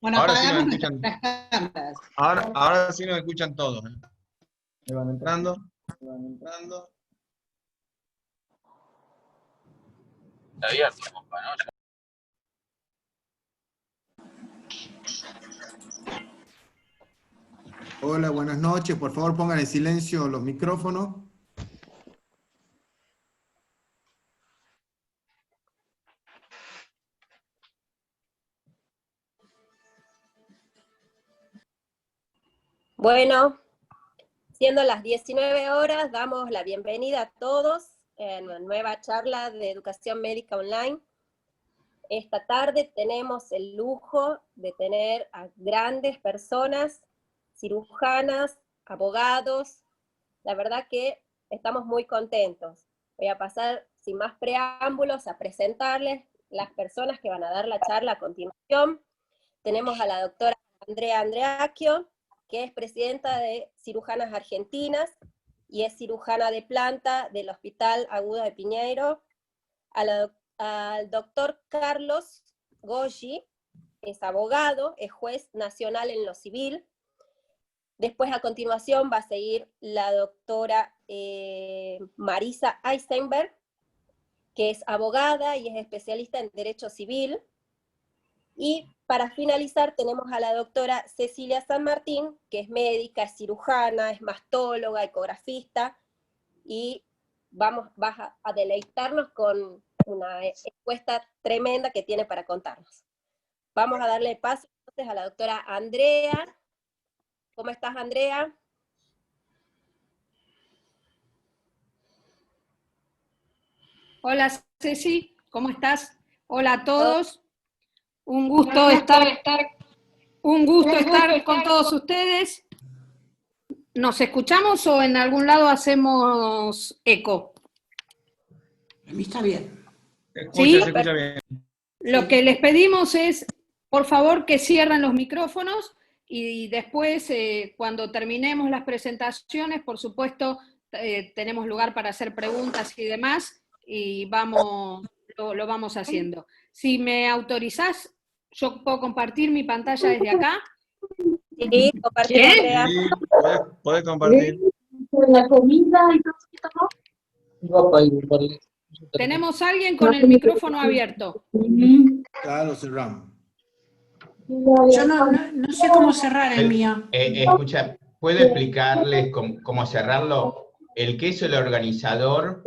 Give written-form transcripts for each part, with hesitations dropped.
Bueno, Ahora sí nos apagamos escuchan. nuestras cámaras. Ahora sí nos escuchan todos. Me van entrando. Está abierto, compa, ¿no? Hola, buenas noches. Por favor, pongan en silencio los micrófonos. Bueno, siendo las 19 horas, damos la bienvenida a todos en una nueva charla de educación médica online. Esta tarde tenemos el lujo de tener a grandes personas, cirujanas, abogados. La verdad que estamos muy contentos. Voy a pasar sin más preámbulos a presentarles las personas que van a dar la charla a continuación. Tenemos a la doctora Andrea Andreacchio, que es presidenta de Cirujanas Argentinas y es cirujana de planta del Hospital Agudo de Piñeiro. Al doctor Carlos Goggi, es abogado, es juez nacional en lo civil. Después, a continuación, va a seguir la doctora Marisa Eisenberg, que es abogada y es especialista en Derecho Civil. Y para finalizar tenemos a la doctora Cecilia San Martín, que es médica, es cirujana, es mastóloga, ecografista, y vas a deleitarnos con una expuesta tremenda que tiene para contarnos. Vamos a darle paso entonces a la doctora Andrea. ¿Cómo estás, Andrea? Hola, Ceci, ¿cómo estás? Hola a todos. Un gusto estar con todos ustedes. ¿Nos escuchamos o en algún lado hacemos eco? A mí está bien. Se escucha bien. Lo que les pedimos es, por favor, que cierren los micrófonos y después, cuando terminemos las presentaciones, por supuesto, tenemos lugar para hacer preguntas y demás, y lo vamos haciendo. Si me autorizás, yo puedo compartir mi pantalla desde acá. Sí, compartir, Andrea. Sí, puede compartir. La comida y todo esto. Tenemos a alguien con el micrófono abierto. Claro, cerramos. Yo no sé cómo cerrar el mío. Escucha, ¿puedo explicarles cómo cerrarlo? El que es el organizador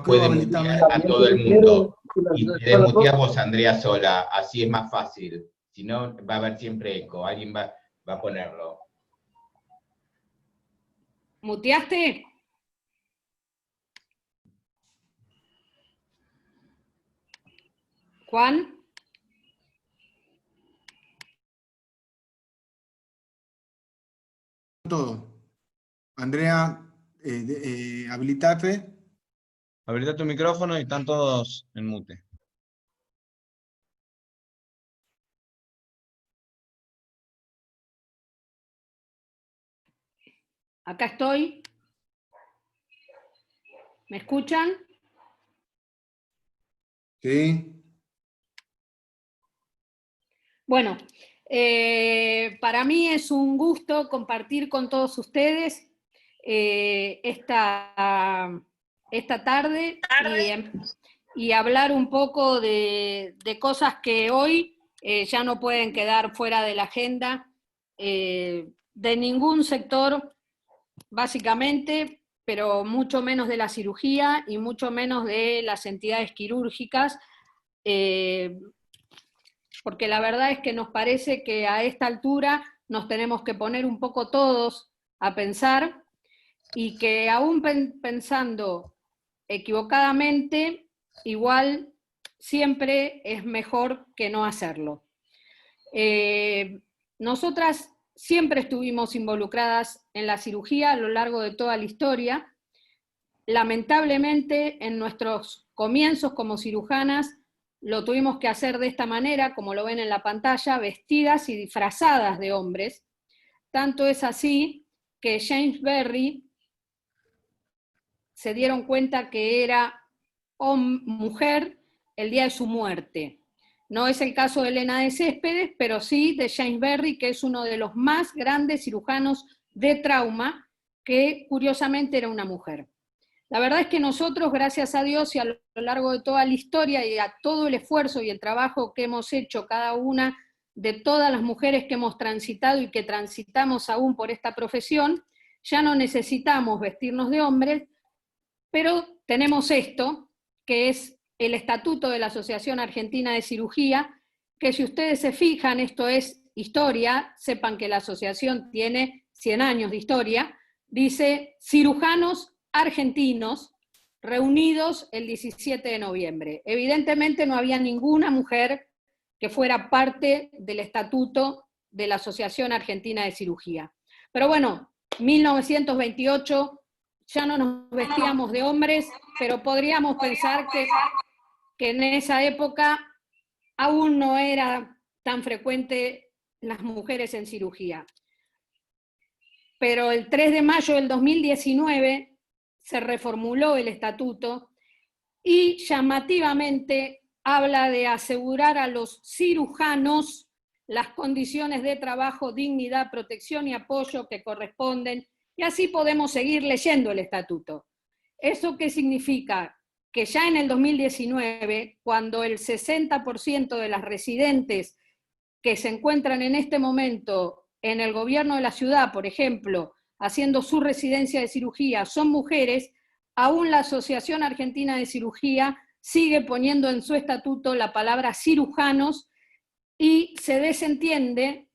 puede mutear a todo el mundo. Y te desmuteas vos, Andrea, sola, así es más fácil. Si no, va a haber siempre eco, alguien va a ponerlo. ¿Muteaste? Juan. Todo. Andrea, habilitate. Habilita tu micrófono y están todos en mute. Acá estoy. ¿Me escuchan? Sí. Bueno, para mí es un gusto compartir con todos ustedes esta tarde y hablar un poco de cosas que hoy ya no pueden quedar fuera de la agenda de ningún sector, básicamente, pero mucho menos de la cirugía y mucho menos de las entidades quirúrgicas, porque la verdad es que nos parece que a esta altura nos tenemos que poner un poco todos a pensar, y que aún pensando equivocadamente, igual siempre es mejor que no hacerlo. Nosotras siempre estuvimos involucradas en la cirugía a lo largo de toda la historia. Lamentablemente, en nuestros comienzos como cirujanas, lo tuvimos que hacer de esta manera, como lo ven en la pantalla, vestidas y disfrazadas de hombres. Tanto es así que James Berry se dieron cuenta que era mujer el día de su muerte. No es el caso de Elena de Céspedes, pero sí de James Berry, que es uno de los más grandes cirujanos de trauma, que curiosamente era una mujer. La verdad es que nosotros, gracias a Dios y a lo largo de toda la historia y a todo el esfuerzo y el trabajo que hemos hecho cada una de todas las mujeres que hemos transitado y que transitamos aún por esta profesión, ya no necesitamos vestirnos de hombres, pero tenemos esto, que es el Estatuto de la Asociación Argentina de Cirugía, que si ustedes se fijan, esto es historia, sepan que la asociación tiene 100 años de historia, dice cirujanos argentinos reunidos el 17 de noviembre. Evidentemente no había ninguna mujer que fuera parte del Estatuto de la Asociación Argentina de Cirugía. Pero bueno, 1928 ya no nos vestíamos de hombres, pero podríamos pensar que en esa época aún no era tan frecuente las mujeres en cirugía. Pero el 3 de mayo del 2019 se reformuló el estatuto y llamativamente habla de asegurar a los cirujanos las condiciones de trabajo, dignidad, protección y apoyo que corresponden, y así podemos seguir leyendo el estatuto. ¿Eso qué significa? Que ya en el 2019, cuando el 60% de las residentes que se encuentran en este momento en el gobierno de la ciudad, por ejemplo, haciendo su residencia de cirugía, son mujeres, aún la Asociación Argentina de Cirugía sigue poniendo en su estatuto la palabra cirujanos y se desentiende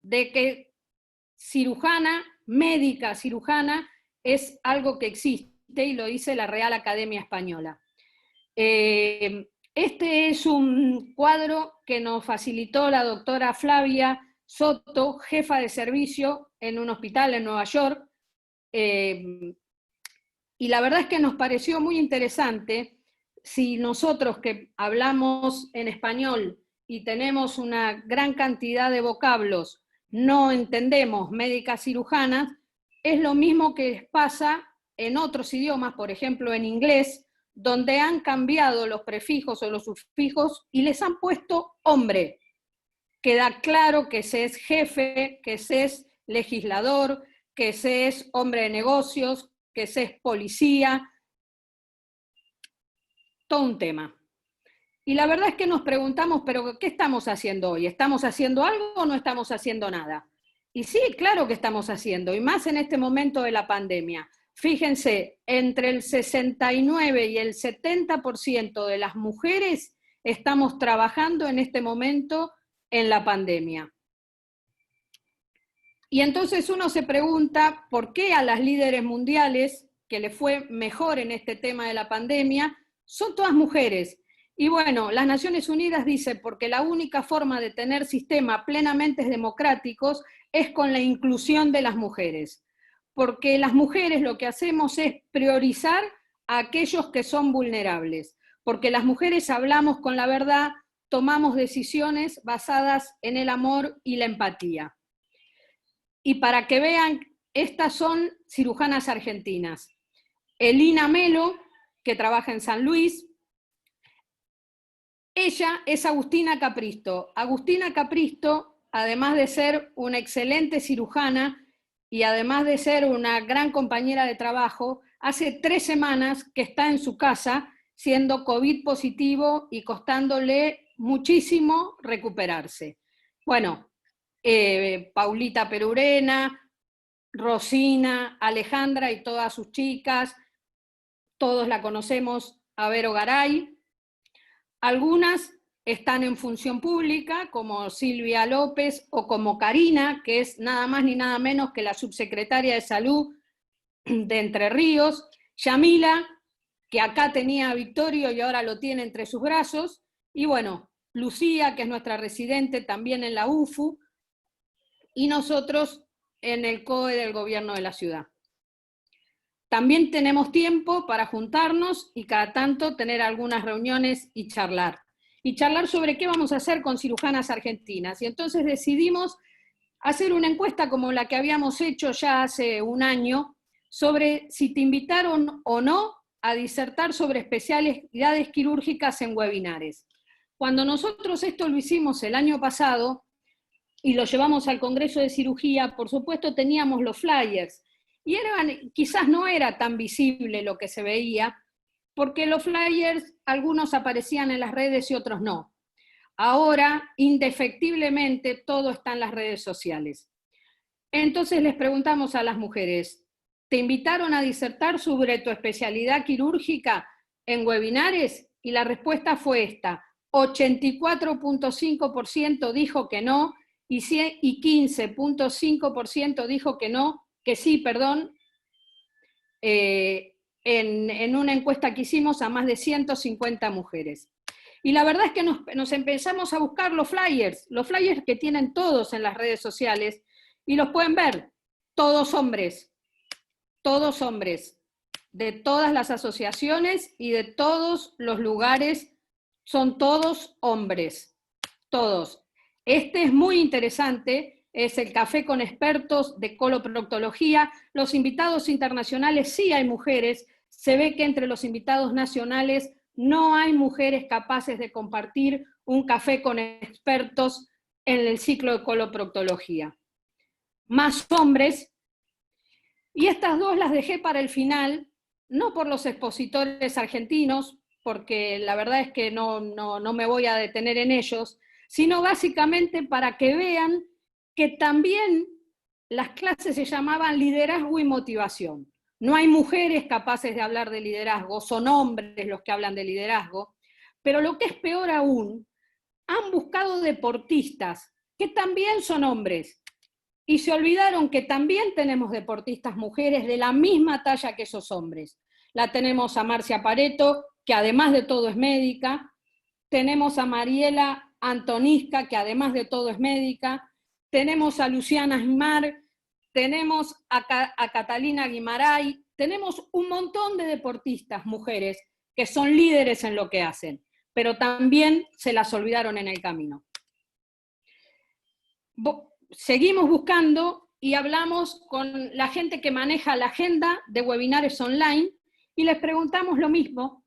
de que cirujana, médica cirujana, es algo que existe y lo dice la Real Academia Española. Este es un cuadro que nos facilitó la doctora Flavia Soto, jefa de servicio en un hospital en Nueva York, y la verdad es que nos pareció muy interesante. Si nosotros que hablamos en español y tenemos una gran cantidad de vocablos, no entendemos médicas cirujanas, es lo mismo que pasa en otros idiomas, por ejemplo en inglés, donde han cambiado los prefijos o los sufijos y les han puesto hombre. Queda claro que se es jefe, que se es legislador, que se es hombre de negocios, que se es policía, todo un tema. Y la verdad es que nos preguntamos, pero ¿qué estamos haciendo hoy? ¿Estamos haciendo algo o no estamos haciendo nada? Y sí, claro que estamos haciendo, y más en este momento de la pandemia. Fíjense, entre el 69 y el 70% de las mujeres estamos trabajando en este momento en la pandemia. Y entonces uno se pregunta por qué a las líderes mundiales, que les fue mejor en este tema de la pandemia, son todas mujeres. Y bueno, las Naciones Unidas dice, porque la única forma de tener sistemas plenamente democráticos es con la inclusión de las mujeres. Porque las mujeres lo que hacemos es priorizar a aquellos que son vulnerables. Porque las mujeres hablamos con la verdad, tomamos decisiones basadas en el amor y la empatía. Y para que vean, estas son cirujanas argentinas. Elina Melo, que trabaja en San Luis. Ella es Agustina Capristo. Agustina Capristo, además de ser una excelente cirujana y además de ser una gran compañera de trabajo, hace 3 semanas que está en su casa siendo COVID positivo y costándole muchísimo recuperarse. Bueno, Paulita Perurena, Rosina, Alejandra y todas sus chicas, todos la conocemos, a Vero Garay. Algunas están en función pública, como Silvia López o como Karina, que es nada más ni nada menos que la subsecretaria de Salud de Entre Ríos, Yamila, que acá tenía a Victorio y ahora lo tiene entre sus brazos, y bueno, Lucía, que es nuestra residente también en la UFU, y nosotros en el COE del gobierno de la ciudad. También tenemos tiempo para juntarnos y cada tanto tener algunas reuniones y charlar. Y charlar sobre qué vamos a hacer con cirujanas argentinas. Y entonces decidimos hacer una encuesta como la que habíamos hecho ya hace un año, sobre si te invitaron o no a disertar sobre especialidades quirúrgicas en webinares. Cuando nosotros esto lo hicimos el año pasado y lo llevamos al Congreso de Cirugía, por supuesto teníamos los flyers, y quizás no era tan visible lo que se veía, porque los flyers, algunos aparecían en las redes y otros no. Ahora, indefectiblemente, todo está en las redes sociales. Entonces les preguntamos a las mujeres, ¿te invitaron a disertar sobre tu especialidad quirúrgica en webinares? Y la respuesta fue esta: 84.5% dijo que no, y 15.5% dijo que no, que sí, perdón, en una encuesta que hicimos a más de 150 mujeres. Y la verdad es que nos empezamos a buscar los flyers que tienen todos en las redes sociales, y los pueden ver, todos hombres, de todas las asociaciones y de todos los lugares, son todos hombres, todos. Este es muy interesante, es el café con expertos de coloproctología. Los invitados internacionales sí hay mujeres, se ve que entre los invitados nacionales no hay mujeres capaces de compartir un café con expertos en el ciclo de coloproctología. Más hombres, y estas dos las dejé para el final, no por los expositores argentinos, porque la verdad es que no me voy a detener en ellos, sino básicamente para que vean que también las clases se llamaban liderazgo y motivación. No hay mujeres capaces de hablar de liderazgo, son hombres los que hablan de liderazgo, pero lo que es peor aún, han buscado deportistas que también son hombres, y se olvidaron que también tenemos deportistas mujeres de la misma talla que esos hombres. La tenemos a Marcia Pareto, que además de todo es médica, tenemos a Mariela Antonisca, que además de todo es médica, tenemos a Luciana Aymar, tenemos a Catalina Guimaray, tenemos un montón de deportistas mujeres que son líderes en lo que hacen, pero también se las olvidaron en el camino. Seguimos buscando y hablamos con la gente que maneja la agenda de webinares online y les preguntamos lo mismo: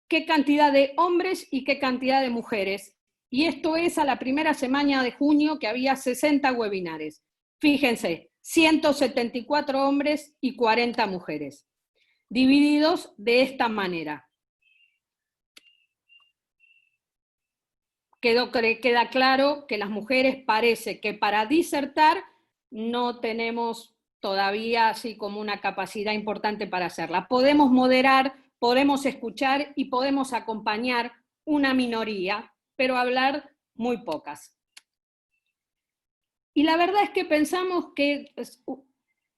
qué cantidad de hombres y qué cantidad de mujeres. Y esto es a la primera semana de junio, que había 60 webinares. Fíjense, 174 hombres y 40 mujeres, divididos de esta manera. Queda claro que las mujeres parece que para disertar no tenemos todavía así como una capacidad importante para hacerla. Podemos moderar, podemos escuchar y podemos acompañar una minoría, pero hablar muy pocas. Y la verdad es que pensamos que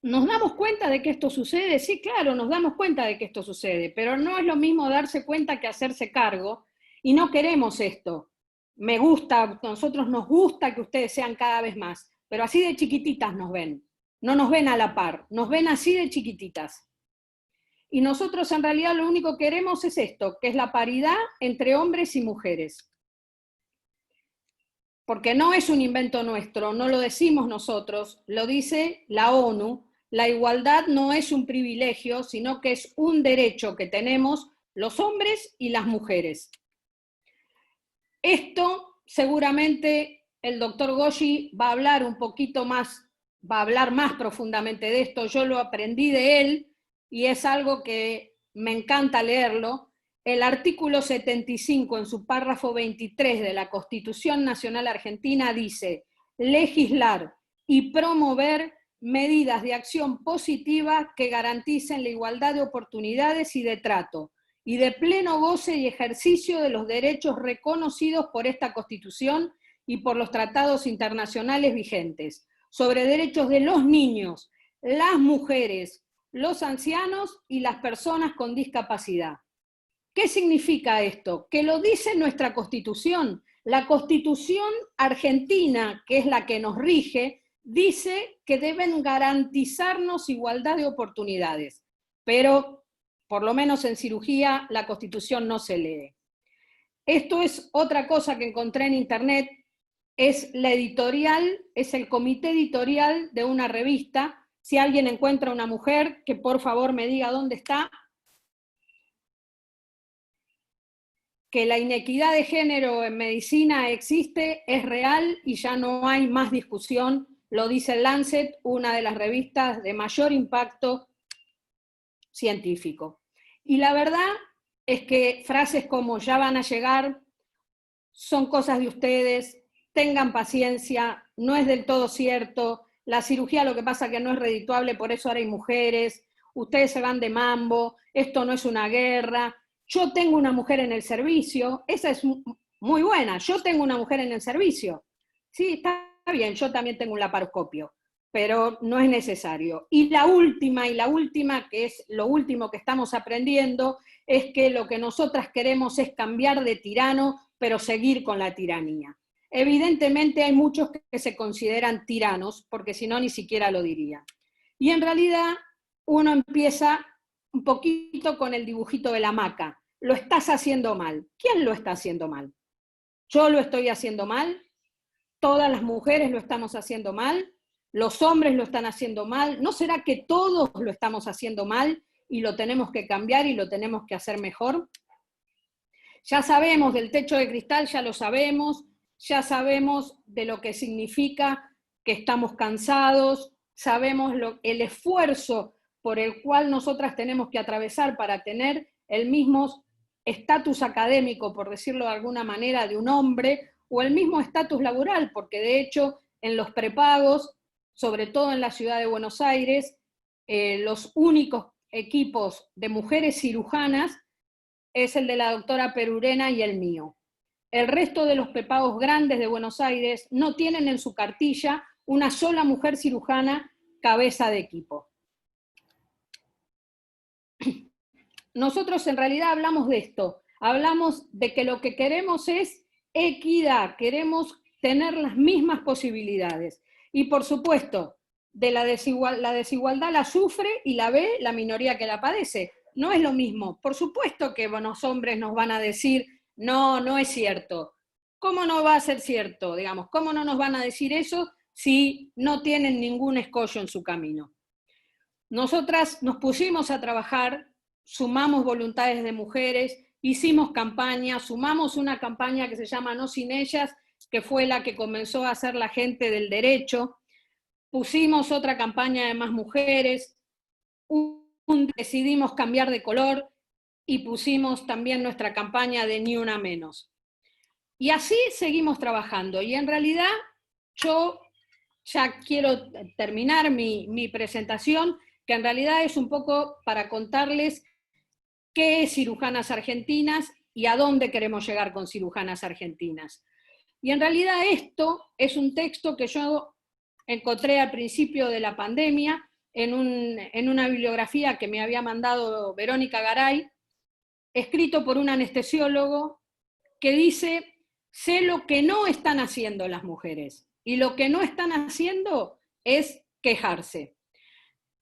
nos damos cuenta de que esto sucede. Sí, claro, nos damos cuenta de que esto sucede, pero no es lo mismo darse cuenta que hacerse cargo, y no queremos esto. Me gusta, a nosotros nos gusta que ustedes sean cada vez más, pero así de chiquititas nos ven. No nos ven a la par, nos ven así de chiquititas. Y nosotros en realidad lo único que queremos es esto, que es la paridad entre hombres y mujeres. Porque no es un invento nuestro, no lo decimos nosotros, lo dice la ONU. La igualdad no es un privilegio, sino que es un derecho que tenemos los hombres y las mujeres. Esto seguramente el doctor Ghoshi va a hablar un poquito más, va a hablar más profundamente de esto. Yo lo aprendí de él y es algo que me encanta leerlo. El artículo 75 en su párrafo 23 de la Constitución Nacional Argentina dice: legislar y promover medidas de acción positiva que garanticen la igualdad de oportunidades y de trato, y de pleno goce y ejercicio de los derechos reconocidos por esta Constitución y por los tratados internacionales vigentes, sobre derechos de los niños, las mujeres, los ancianos y las personas con discapacidad. ¿Qué significa esto? Que lo dice nuestra Constitución. La Constitución argentina, que es la que nos rige, dice que deben garantizarnos igualdad de oportunidades, pero por lo menos en cirugía la Constitución no se lee. Esto es otra cosa que encontré en internet, es la editorial, es el comité editorial de una revista. Si alguien encuentra una mujer, que por favor me diga dónde está. que la inequidad de género en medicina existe, es real y ya no hay más discusión, lo dice el Lancet, una de las revistas de mayor impacto científico. Y la verdad es que frases como ya van a llegar, son cosas de ustedes, tengan paciencia, no es del todo cierto, la cirugía lo que pasa que no es redituable, por eso ahora hay mujeres, ustedes se van de mambo, esto no es una guerra, yo tengo una mujer en el servicio, esa es muy buena, yo tengo una mujer en el servicio, sí, está bien, yo también tengo un laparoscopio, pero no es necesario. Y la última, que es lo último que estamos aprendiendo, es que lo que nosotras queremos es cambiar de tirano, pero seguir con la tiranía. Evidentemente hay muchos que se consideran tiranos, porque si no ni siquiera lo dirían. Y en realidad uno empieza un poquito con el dibujito de la hamaca. Lo estás haciendo mal. ¿Quién lo está haciendo mal? ¿Yo lo estoy haciendo mal? ¿Todas las mujeres lo estamos haciendo mal? ¿Los hombres lo están haciendo mal? ¿No será que todos lo estamos haciendo mal y lo tenemos que cambiar y lo tenemos que hacer mejor? Ya sabemos del techo de cristal, ya lo sabemos, ya sabemos de lo que significa que estamos cansados, sabemos el esfuerzo por el cual nosotras tenemos que atravesar para tener el mismo estatus académico, por decirlo de alguna manera, de un hombre, o el mismo estatus laboral, porque de hecho en los prepagos, sobre todo en la ciudad de Buenos Aires, los únicos equipos de mujeres cirujanas es el de la doctora Perurena y el mío. El resto de los prepagos grandes de Buenos Aires no tienen en su cartilla una sola mujer cirujana cabeza de equipo. Nosotros en realidad hablamos de esto, hablamos de que lo que queremos es equidad, queremos tener las mismas posibilidades. Y por supuesto, de la desigualdad la sufre y la ve la minoría que la padece. No es lo mismo. Por supuesto que los hombres nos van a decir, no, no es cierto. ¿Cómo no va a ser cierto? Digamos, ¿cómo no nos van a decir eso si no tienen ningún escollo en su camino? Nosotras nos pusimos a trabajar, sumamos voluntades de mujeres, hicimos campañas, sumamos una campaña que se llama No Sin Ellas, que fue la que comenzó a hacer la gente del derecho, pusimos otra campaña de Más Mujeres, decidimos cambiar de color y pusimos también nuestra campaña de Ni Una Menos. Y así seguimos trabajando, y en realidad yo ya quiero terminar mi presentación, que en realidad es un poco para contarles qué es Cirujanas Argentinas y a dónde queremos llegar con Cirujanas Argentinas. Y en realidad esto es un texto que yo encontré al principio de la pandemia en una bibliografía que me había mandado Verónica Garay, escrito por un anestesiólogo que dice: sé lo que no están haciendo las mujeres, y lo que no están haciendo es quejarse.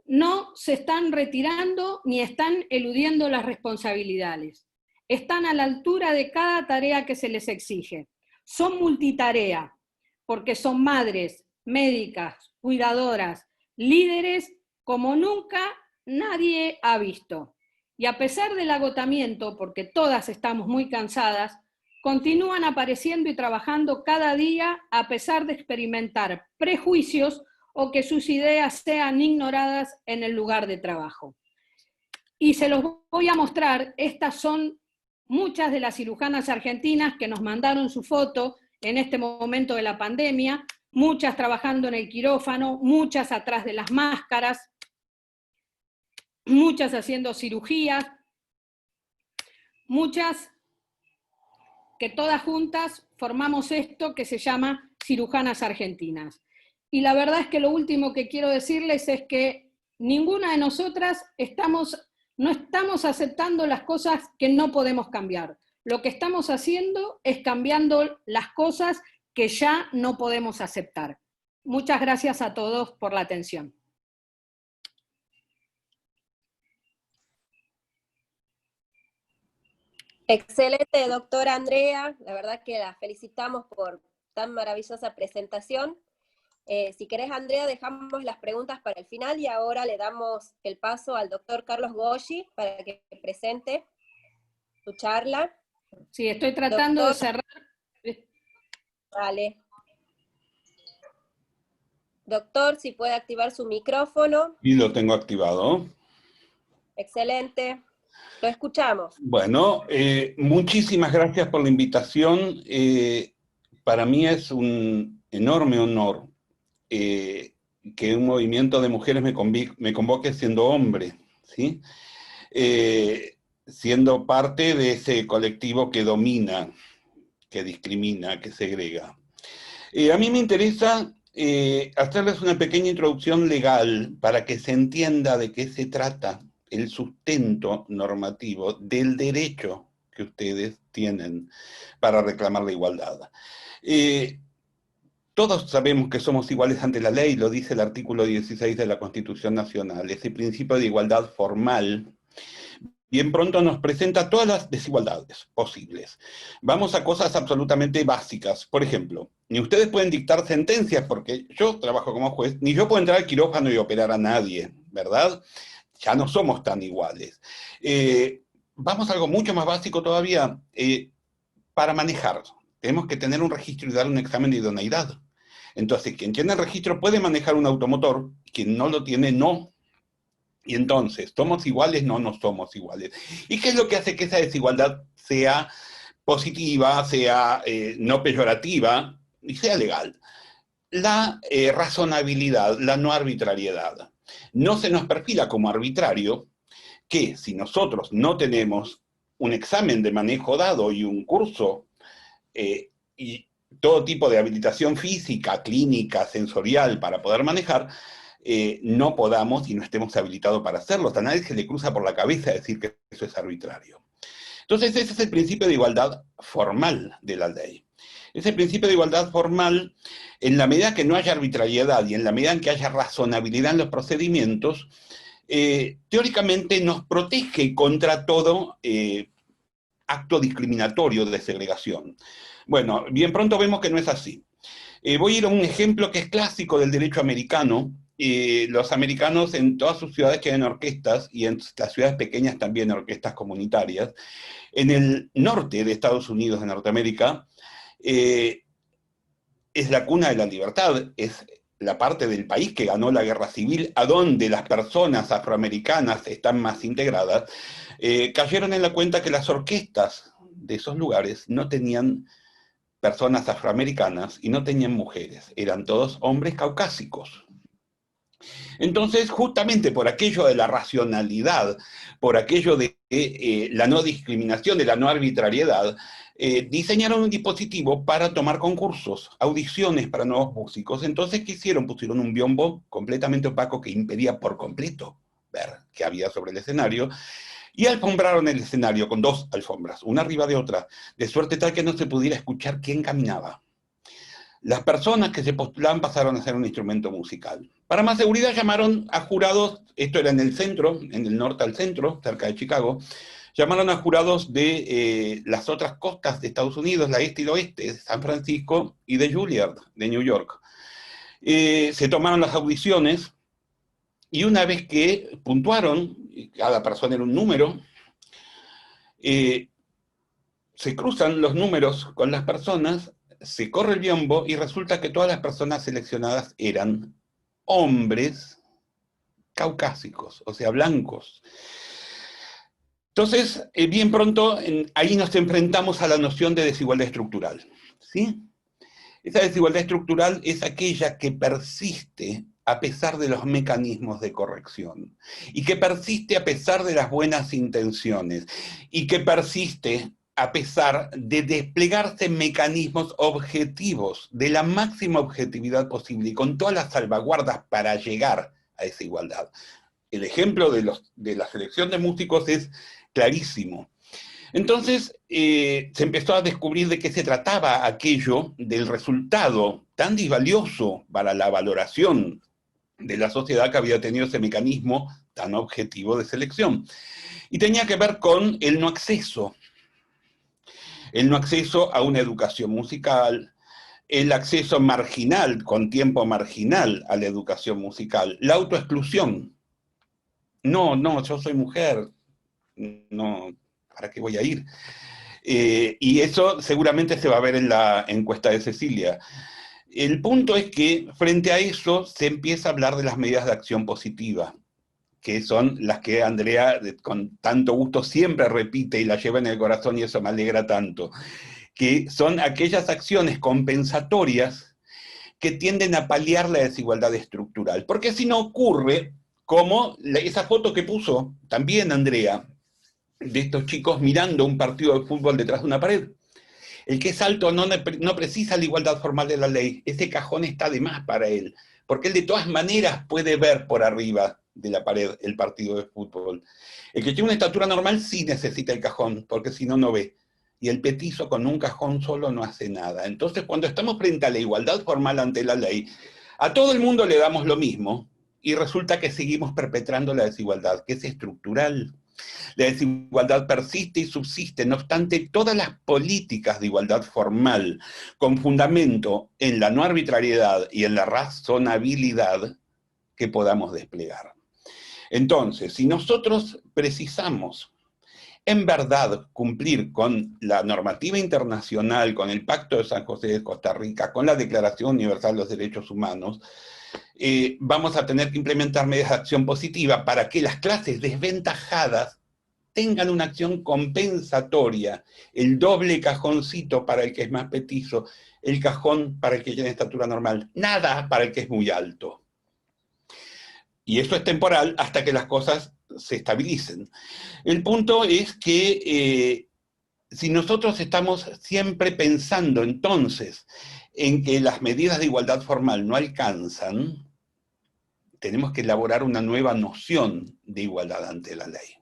No se están retirando ni están eludiendo las responsabilidades. Están a la altura de cada tarea que se les exige. Son multitarea, porque son madres, médicas, cuidadoras, líderes como nunca nadie ha visto. Y a pesar del agotamiento, porque todas estamos muy cansadas, continúan apareciendo y trabajando cada día a pesar de experimentar prejuicios o que sus ideas sean ignoradas en el lugar de trabajo. Y se los voy a mostrar, estas son muchas de las cirujanas argentinas que nos mandaron su foto en este momento de la pandemia, muchas trabajando en el quirófano, muchas atrás de las máscaras, muchas haciendo cirugías, muchas que todas juntas formamos esto que se llama Cirujanas Argentinas. Y la verdad es que lo último que quiero decirles es que ninguna de nosotras no estamos aceptando las cosas que no podemos cambiar. Lo que estamos haciendo es cambiando las cosas que ya no podemos aceptar. Muchas gracias a todos por la atención. Excelente, doctora Andrea. La verdad que la felicitamos por tan maravillosa presentación. Si querés, Andrea, dejamos las preguntas para el final y ahora le damos el paso al doctor Carlos Goggi para que presente su charla. Sí, estoy tratando de Doctor. cerrar. Vale. Doctor, si puede activar su micrófono. Y lo tengo activado. Excelente. Lo escuchamos. Bueno, muchísimas gracias por la invitación. Para mí es un enorme honor que un movimiento de mujeres me convoque siendo hombre, ¿sí? Siendo parte de ese colectivo que domina, que discrimina, que segrega. A mí me interesa hacerles una pequeña introducción legal para que se entienda de qué se trata el sustento normativo del derecho que ustedes tienen para reclamar la igualdad. Todos sabemos que somos iguales ante la ley, lo dice el artículo 16 de la Constitución Nacional. Ese principio de igualdad formal bien pronto nos presenta todas las desigualdades posibles. Vamos a cosas absolutamente básicas. Por ejemplo, ni ustedes pueden dictar sentencias, porque yo trabajo como juez, ni yo puedo entrar al quirófano y operar a nadie, ¿verdad? Ya no somos tan iguales. Vamos a algo mucho más básico todavía. Para manejar, tenemos que tener un registro y dar un examen de idoneidad. Entonces, quien tiene el registro puede manejar un automotor, quien no lo tiene, no. Y entonces, ¿somos iguales? No, no somos iguales. ¿Y qué es lo que hace que esa desigualdad sea positiva, sea no peyorativa y sea legal? La razonabilidad, la no arbitrariedad. No se nos perfila como arbitrario que si nosotros no tenemos un examen de manejo dado y un curso y todo tipo de habilitación física, clínica, sensorial para poder manejar, no podamos y no estemos habilitados para hacerlo. A nadie se le cruza por la cabeza decir que eso es arbitrario. Entonces ese es el principio de igualdad formal de la ley. Ese principio de igualdad formal, en la medida que no haya arbitrariedad y en la medida en que haya razonabilidad en los procedimientos, teóricamente nos protege contra todo acto discriminatorio de segregación. Bueno, bien pronto vemos que no es así. Voy a ir a un ejemplo que es clásico del derecho americano. Los americanos en todas sus ciudades tienen orquestas, y en las ciudades pequeñas también orquestas comunitarias. En el norte de Estados Unidos, de Norteamérica, es la cuna de la libertad, es la parte del país que ganó la guerra civil, a donde las personas afroamericanas están más integradas, cayeron en la cuenta que las orquestas de esos lugares no tenían personas afroamericanas y no tenían mujeres, eran todos hombres caucásicos. Entonces, justamente por aquello de la racionalidad, por aquello de la no discriminación, de la no arbitrariedad, diseñaron un dispositivo para tomar concursos, audiciones para nuevos músicos. Entonces, ¿qué hicieron? Pusieron un biombo completamente opaco que impedía por completo ver qué había sobre el escenario, y alfombraron el escenario con dos alfombras, una arriba de otra, de suerte tal que no se pudiera escuchar quién caminaba. Las personas que se postulaban pasaron a ser un instrumento musical. Para más seguridad llamaron a jurados, esto era en el centro, en el norte al centro, cerca de Chicago, llamaron a jurados de las otras costas de Estados Unidos, la este y la oeste, de San Francisco y de Juilliard, de New York. Se tomaron las audiciones, y una vez que puntuaron, cada persona era un número, se cruzan los números con las personas, se corre el biombo y resulta que todas las personas seleccionadas eran hombres caucásicos, o sea, blancos. Entonces, bien pronto, ahí nos enfrentamos a la noción de desigualdad estructural, ¿sí? Esa desigualdad estructural es aquella que persiste a pesar de los mecanismos de corrección, y que persiste a pesar de las buenas intenciones, y que persiste a pesar de desplegarse mecanismos objetivos, de la máxima objetividad posible, y con todas las salvaguardas para llegar a esa igualdad. El ejemplo de la selección de músicos es clarísimo. Entonces, se empezó a descubrir de qué se trataba aquello del resultado tan disvalioso para la valoración de la sociedad que había tenido ese mecanismo tan objetivo de selección. Y tenía que ver con el no acceso a una educación musical, el acceso marginal, con tiempo marginal a la educación musical, la autoexclusión. No, yo soy mujer, no, ¿para qué voy a ir? Y eso seguramente se va a ver en la encuesta de Cecilia. El punto es que frente a eso se empieza a hablar de las medidas de acción positiva, que son las que Andrea con tanto gusto siempre repite y la lleva en el corazón, y eso me alegra tanto, que son aquellas acciones compensatorias que tienden a paliar la desigualdad estructural. Porque si no ocurre, como esa foto que puso también Andrea, de estos chicos mirando un partido de fútbol detrás de una pared. El que es alto no precisa la igualdad formal de la ley, ese cajón está de más para él, porque él de todas maneras puede ver por arriba de la pared el partido de fútbol. El que tiene una estatura normal sí necesita el cajón, porque si no, no ve. Y el petizo con un cajón solo no hace nada. Entonces, cuando estamos frente a la igualdad formal ante la ley, a todo el mundo le damos lo mismo, y resulta que seguimos perpetrando la desigualdad, que es estructural. La desigualdad persiste y subsiste, no obstante, todas las políticas de igualdad formal, con fundamento en la no arbitrariedad y en la razonabilidad que podamos desplegar. Entonces, si nosotros precisamos en verdad cumplir con la normativa internacional, con el Pacto de San José de Costa Rica, con la Declaración Universal de los Derechos Humanos, vamos a tener que implementar medidas de acción positiva para que las clases desventajadas tengan una acción compensatoria, el doble cajoncito para el que es más petizo, el cajón para el que tiene estatura normal, nada para el que es muy alto. Y eso es temporal hasta que las cosas se estabilicen. El punto es que si nosotros estamos siempre pensando entonces en que las medidas de igualdad formal no alcanzan, tenemos que elaborar una nueva noción de igualdad ante la ley.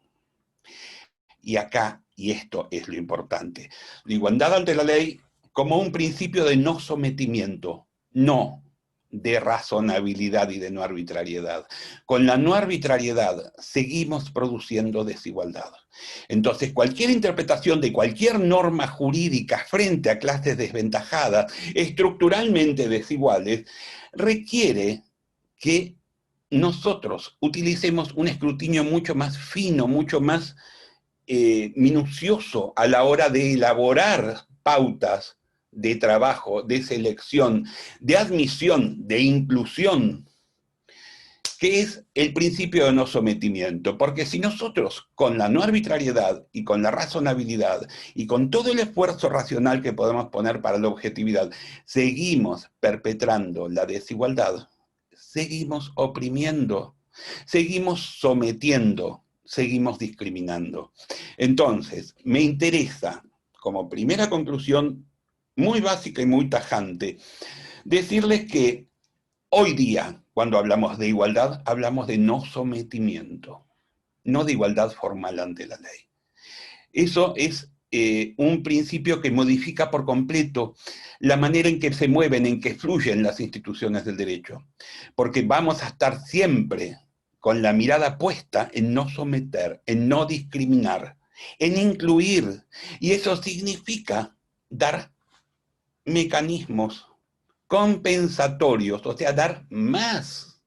Y acá, y esto es lo importante, la igualdad ante la ley como un principio de no sometimiento, no de razonabilidad y de no arbitrariedad. Con la no arbitrariedad seguimos produciendo desigualdad. Entonces, cualquier interpretación de cualquier norma jurídica frente a clases desventajadas, estructuralmente desiguales, requiere que nosotros utilicemos un escrutinio mucho más fino, mucho más minucioso a la hora de elaborar pautas de trabajo, de selección, de admisión, de inclusión, que es el principio de no sometimiento. Porque si nosotros, con la no arbitrariedad y con la razonabilidad y con todo el esfuerzo racional que podemos poner para la objetividad, seguimos perpetrando la desigualdad, seguimos oprimiendo, seguimos sometiendo, seguimos discriminando. Entonces, me interesa, como primera conclusión, muy básica y muy tajante, decirles que hoy día, cuando hablamos de igualdad, hablamos de no sometimiento, no de igualdad formal ante la ley. Eso es un principio que modifica por completo la manera en que se mueven, en que fluyen las instituciones del derecho, porque vamos a estar siempre con la mirada puesta en no someter, en no discriminar, en incluir, y eso significa dar mecanismos compensatorios, o sea, dar más.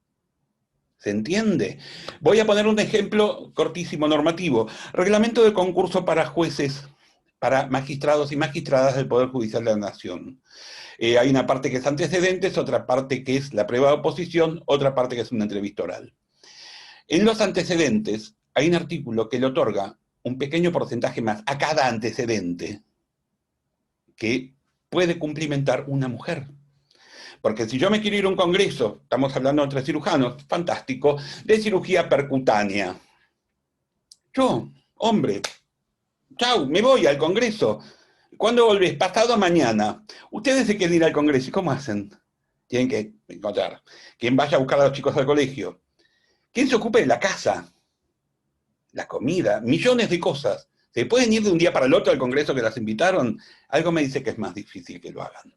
¿Se entiende? Voy a poner un ejemplo cortísimo normativo. Reglamento de concurso para jueces, para magistrados y magistradas del Poder Judicial de la Nación. Hay una parte que es antecedentes, otra parte que es la prueba de oposición, otra parte que es una entrevista oral. En los antecedentes hay un artículo que le otorga un pequeño porcentaje más a cada antecedente que puede cumplimentar una mujer. Porque si yo me quiero ir a un congreso, estamos hablando entre cirujanos, fantástico, de cirugía percutánea. Yo, hombre, chau, me voy al congreso. ¿Cuándo volvés? Pasado mañana. Ustedes se quieren ir al congreso, ¿y cómo hacen? Tienen que encontrar quien vaya a buscar a los chicos del colegio. ¿Quién se ocupe de la casa? La comida, millones de cosas. ¿Se pueden ir de un día para el otro al congreso que las invitaron? Algo me dice que es más difícil que lo hagan.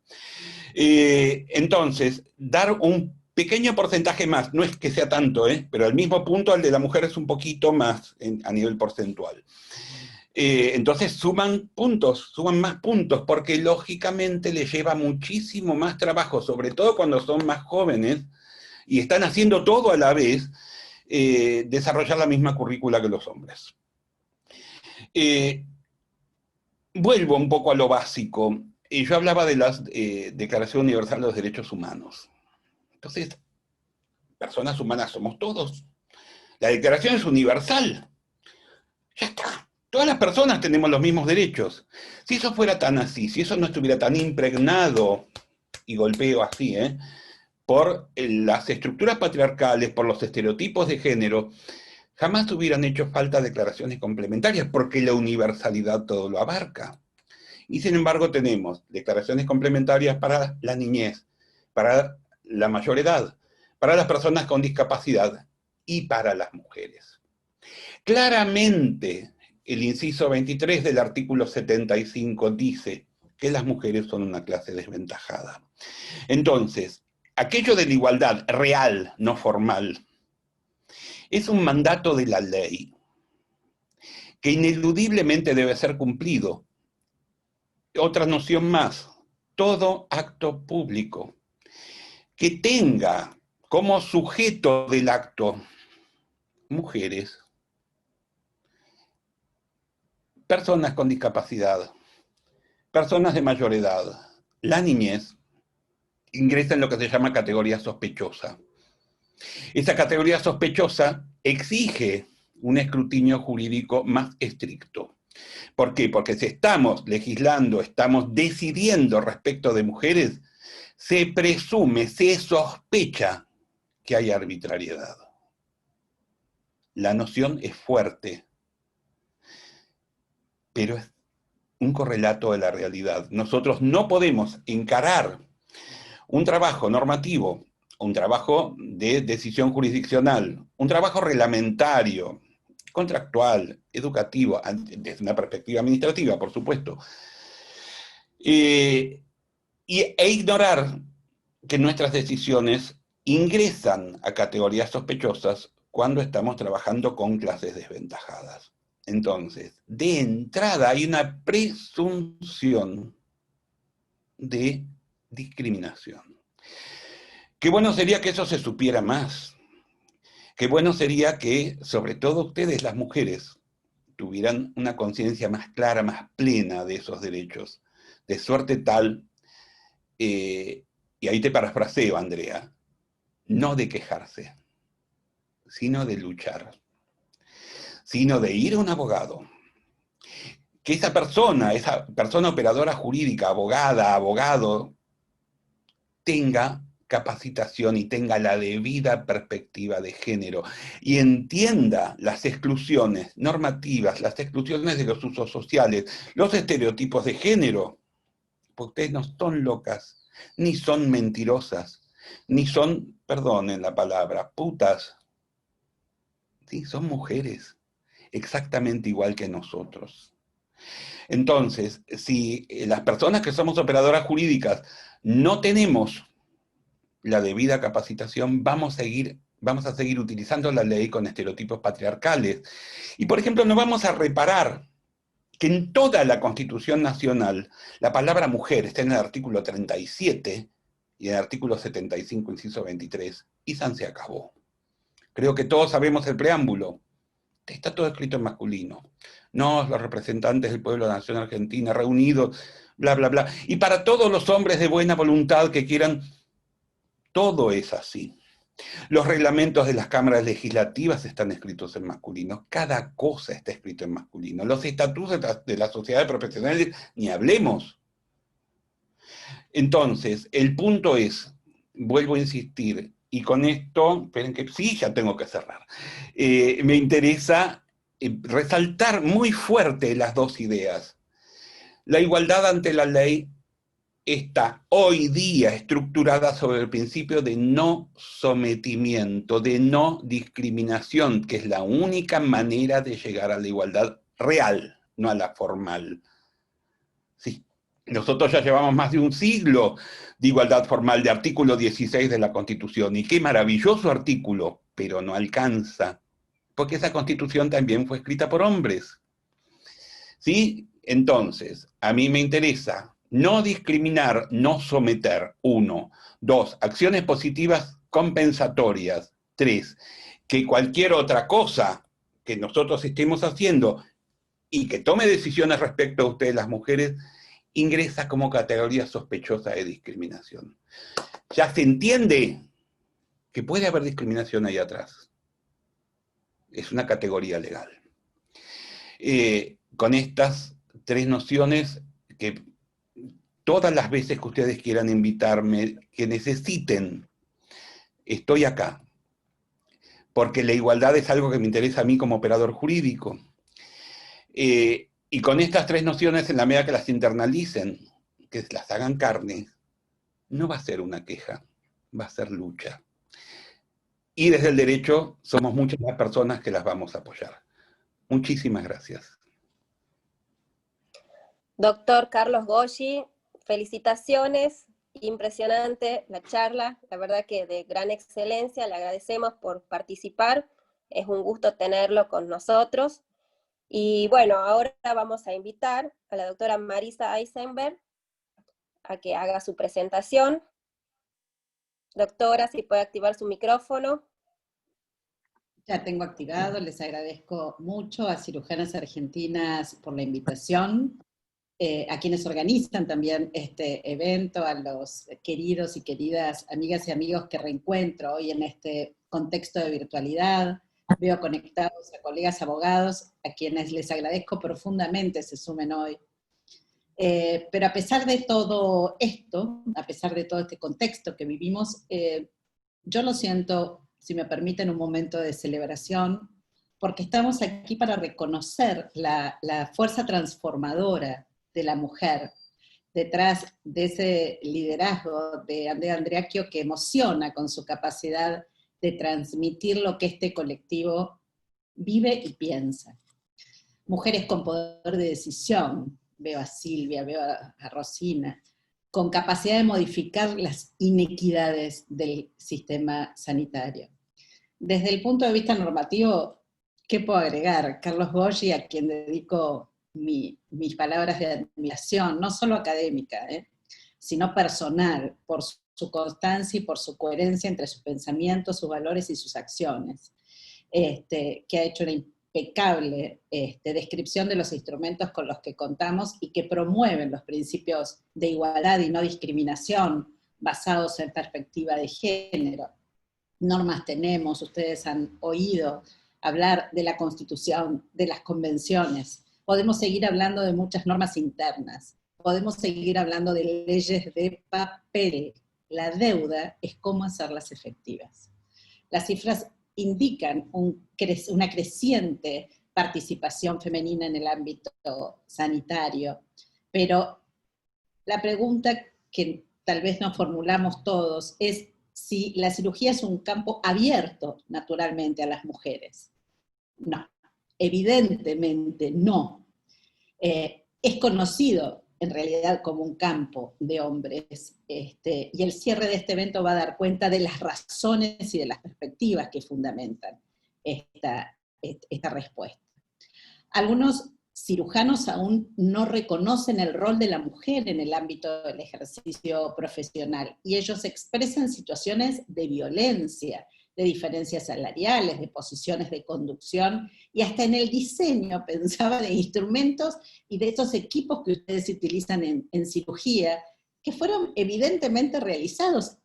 Entonces, dar un pequeño porcentaje más, no es que sea tanto, pero al mismo punto al de la mujer es un poquito más a nivel porcentual. Entonces suman puntos, suman más puntos, porque lógicamente les lleva muchísimo más trabajo, sobre todo cuando son más jóvenes y están haciendo todo a la vez, desarrollar la misma currícula que los hombres. vuelvo un poco a lo básico. Yo hablaba de la Declaración Universal de los Derechos Humanos. Entonces, personas humanas somos todos. La declaración es universal. Ya está. Todas las personas tenemos los mismos derechos. Si eso fuera tan así, si eso no estuviera tan impregnado, y golpeo así, por las estructuras patriarcales, por los estereotipos de género, jamás hubieran hecho falta declaraciones complementarias, porque la universalidad todo lo abarca. Y sin embargo tenemos declaraciones complementarias para la niñez, para la mayor edad, para las personas con discapacidad y para las mujeres. Claramente, el inciso 23 del artículo 75 dice que las mujeres son una clase desventajada. Entonces, aquello de la igualdad real, no formal, es un mandato de la ley que ineludiblemente debe ser cumplido. Otra noción más, todo acto público que tenga como sujeto del acto mujeres, personas con discapacidad, personas de mayor edad, la niñez, ingresa en lo que se llama categoría sospechosa. Esa categoría sospechosa exige un escrutinio jurídico más estricto. ¿Por qué? Porque si estamos legislando, estamos decidiendo respecto de mujeres, se presume, se sospecha que hay arbitrariedad. La noción es fuerte, pero es un correlato de la realidad. Nosotros no podemos encarar un trabajo normativo, un trabajo de decisión jurisdiccional, un trabajo reglamentario, contractual, educativo, desde una perspectiva administrativa, por supuesto, e ignorar que nuestras decisiones ingresan a categorías sospechosas cuando estamos trabajando con clases desventajadas. Entonces, de entrada hay una presunción de discriminación. Qué bueno sería que eso se supiera más. Qué bueno sería que, sobre todo ustedes, las mujeres, tuvieran una conciencia más clara, más plena de esos derechos, de suerte tal, y ahí te parafraseo, Andrea, no de quejarse, sino de luchar, sino de ir a un abogado, que esa persona operadora jurídica, abogada, abogado, tenga capacitación y tenga la debida perspectiva de género y entienda las exclusiones normativas, las exclusiones de los usos sociales, los estereotipos de género, porque ustedes no son locas, ni son mentirosas, ni son, perdonen la palabra, putas. ¿Sí? Son mujeres, exactamente igual que nosotros. Entonces, si las personas que somos operadoras jurídicas no tenemos la debida capacitación, vamos a seguir utilizando la ley con estereotipos patriarcales. Y, por ejemplo, no vamos a reparar que en toda la Constitución Nacional la palabra mujer está en el artículo 37 y en el artículo 75, inciso 23, y se acabó. Creo que todos sabemos el preámbulo. Está todo escrito en masculino. Nos, los representantes del pueblo de la nación argentina, reunidos, bla, bla, bla. Y para todos los hombres de buena voluntad que quieran, todo es así. Los reglamentos de las cámaras legislativas están escritos en masculino. Cada cosa está escrito en masculino. Los estatutos de la sociedad de profesionales, ni hablemos. Entonces, el punto es, vuelvo a insistir, y con esto, esperen que sí, ya tengo que cerrar. Me interesa resaltar muy fuerte las dos ideas. La igualdad ante la ley está hoy día estructurada sobre el principio de no sometimiento, de no discriminación, que es la única manera de llegar a la igualdad real, no a la formal. Sí. Nosotros ya llevamos más de un siglo de igualdad formal, de artículo 16 de la Constitución, y qué maravilloso artículo, pero no alcanza, porque esa Constitución también fue escrita por hombres. ¿Sí? Entonces, a mí me interesa no discriminar, no someter, 1. 2, acciones positivas compensatorias. 3, que cualquier otra cosa que nosotros estemos haciendo y que tome decisiones respecto a ustedes, las mujeres, ingresa como categoría sospechosa de discriminación. Ya se entiende que puede haber discriminación ahí atrás. Es una categoría legal. Con estas tres nociones, que todas las veces que ustedes quieran invitarme, que necesiten, estoy acá. Porque la igualdad es algo que me interesa a mí como operador jurídico. Y con estas tres nociones, en la medida que las internalicen, que las hagan carne, no va a ser una queja, va a ser lucha. Y desde el derecho somos muchas las personas que las vamos a apoyar. Muchísimas gracias. Doctor Carlos Goggi, felicitaciones, impresionante la charla, la verdad que de gran excelencia, le agradecemos por participar, es un gusto tenerlo con nosotros. Y bueno, ahora vamos a invitar a la doctora Marisa Eisenberg a que haga su presentación. Doctora, si puede activar su micrófono. Ya tengo activado, les agradezco mucho a Cirujanas Argentinas por la invitación, a quienes organizan también este evento, a los queridos y queridas amigas y amigos que reencuentro hoy en este contexto de virtualidad. Veo conectados a colegas abogados, a quienes les agradezco profundamente se sumen hoy. Pero a pesar de todo esto, a pesar de todo este contexto que vivimos, yo lo siento, si me permiten, un momento de celebración, porque estamos aquí para reconocer la fuerza transformadora de la mujer detrás de ese liderazgo de Andrea Andreacchio que emociona con su capacidad de transmitir lo que este colectivo vive y piensa. Mujeres con poder de decisión, veo a Silvia, veo a Rosina, con capacidad de modificar las inequidades del sistema sanitario. Desde el punto de vista normativo, ¿qué puedo agregar? Carlos Goggi, a quien dedico mis palabras de admiración, no solo académica, sino personal, por su constancia y por su coherencia entre sus pensamientos, sus valores y sus acciones, que ha hecho una impecable descripción de los instrumentos con los que contamos y que promueven los principios de igualdad y no discriminación basados en perspectiva de género. Normas tenemos, ustedes han oído hablar de la Constitución, de las convenciones, podemos seguir hablando de muchas normas internas, podemos seguir hablando de leyes de papel. La deuda es cómo hacerlas efectivas. Las cifras indican una creciente participación femenina en el ámbito sanitario, pero la pregunta que tal vez nos formulamos todos es si la cirugía es un campo abierto naturalmente a las mujeres. No, evidentemente no. Es conocido en realidad como un campo de hombres, y el cierre de este evento va a dar cuenta de las razones y de las perspectivas que fundamentan esta respuesta. Algunos cirujanos aún no reconocen el rol de la mujer en el ámbito del ejercicio profesional, y ellos expresan situaciones de violencia, de diferencias salariales, de posiciones de conducción, y hasta en el diseño, pensaba, de instrumentos y de esos equipos que ustedes utilizan en cirugía, que fueron evidentemente realizados,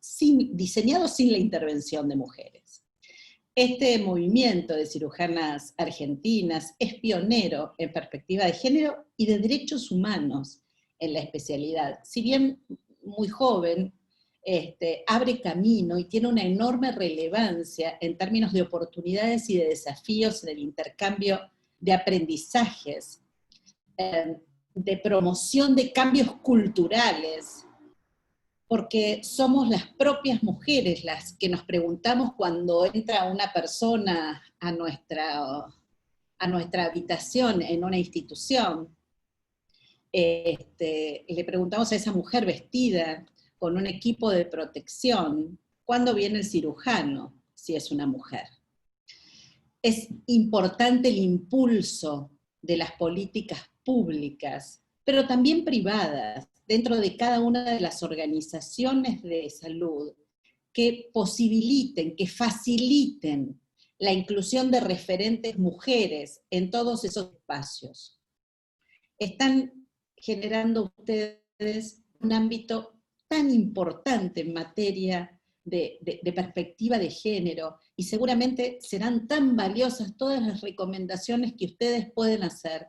diseñados sin la intervención de mujeres. Este movimiento de cirujanas argentinas es pionero en perspectiva de género y de derechos humanos en la especialidad. Si bien muy joven, abre camino y tiene una enorme relevancia en términos de oportunidades y de desafíos en el intercambio de aprendizajes, de promoción de cambios culturales, porque somos las propias mujeres las que nos preguntamos cuando entra una persona a nuestra habitación en una institución, le preguntamos a esa mujer vestida con un equipo de protección, ¿cuándo viene el cirujano? Si es una mujer. Es importante el impulso de las políticas públicas, pero también privadas, dentro de cada una de las organizaciones de salud, que posibiliten, que faciliten la inclusión de referentes mujeres en todos esos espacios. están generando ustedes un ámbito tan importante en materia de perspectiva de género, y seguramente serán tan valiosas todas las recomendaciones que ustedes pueden hacer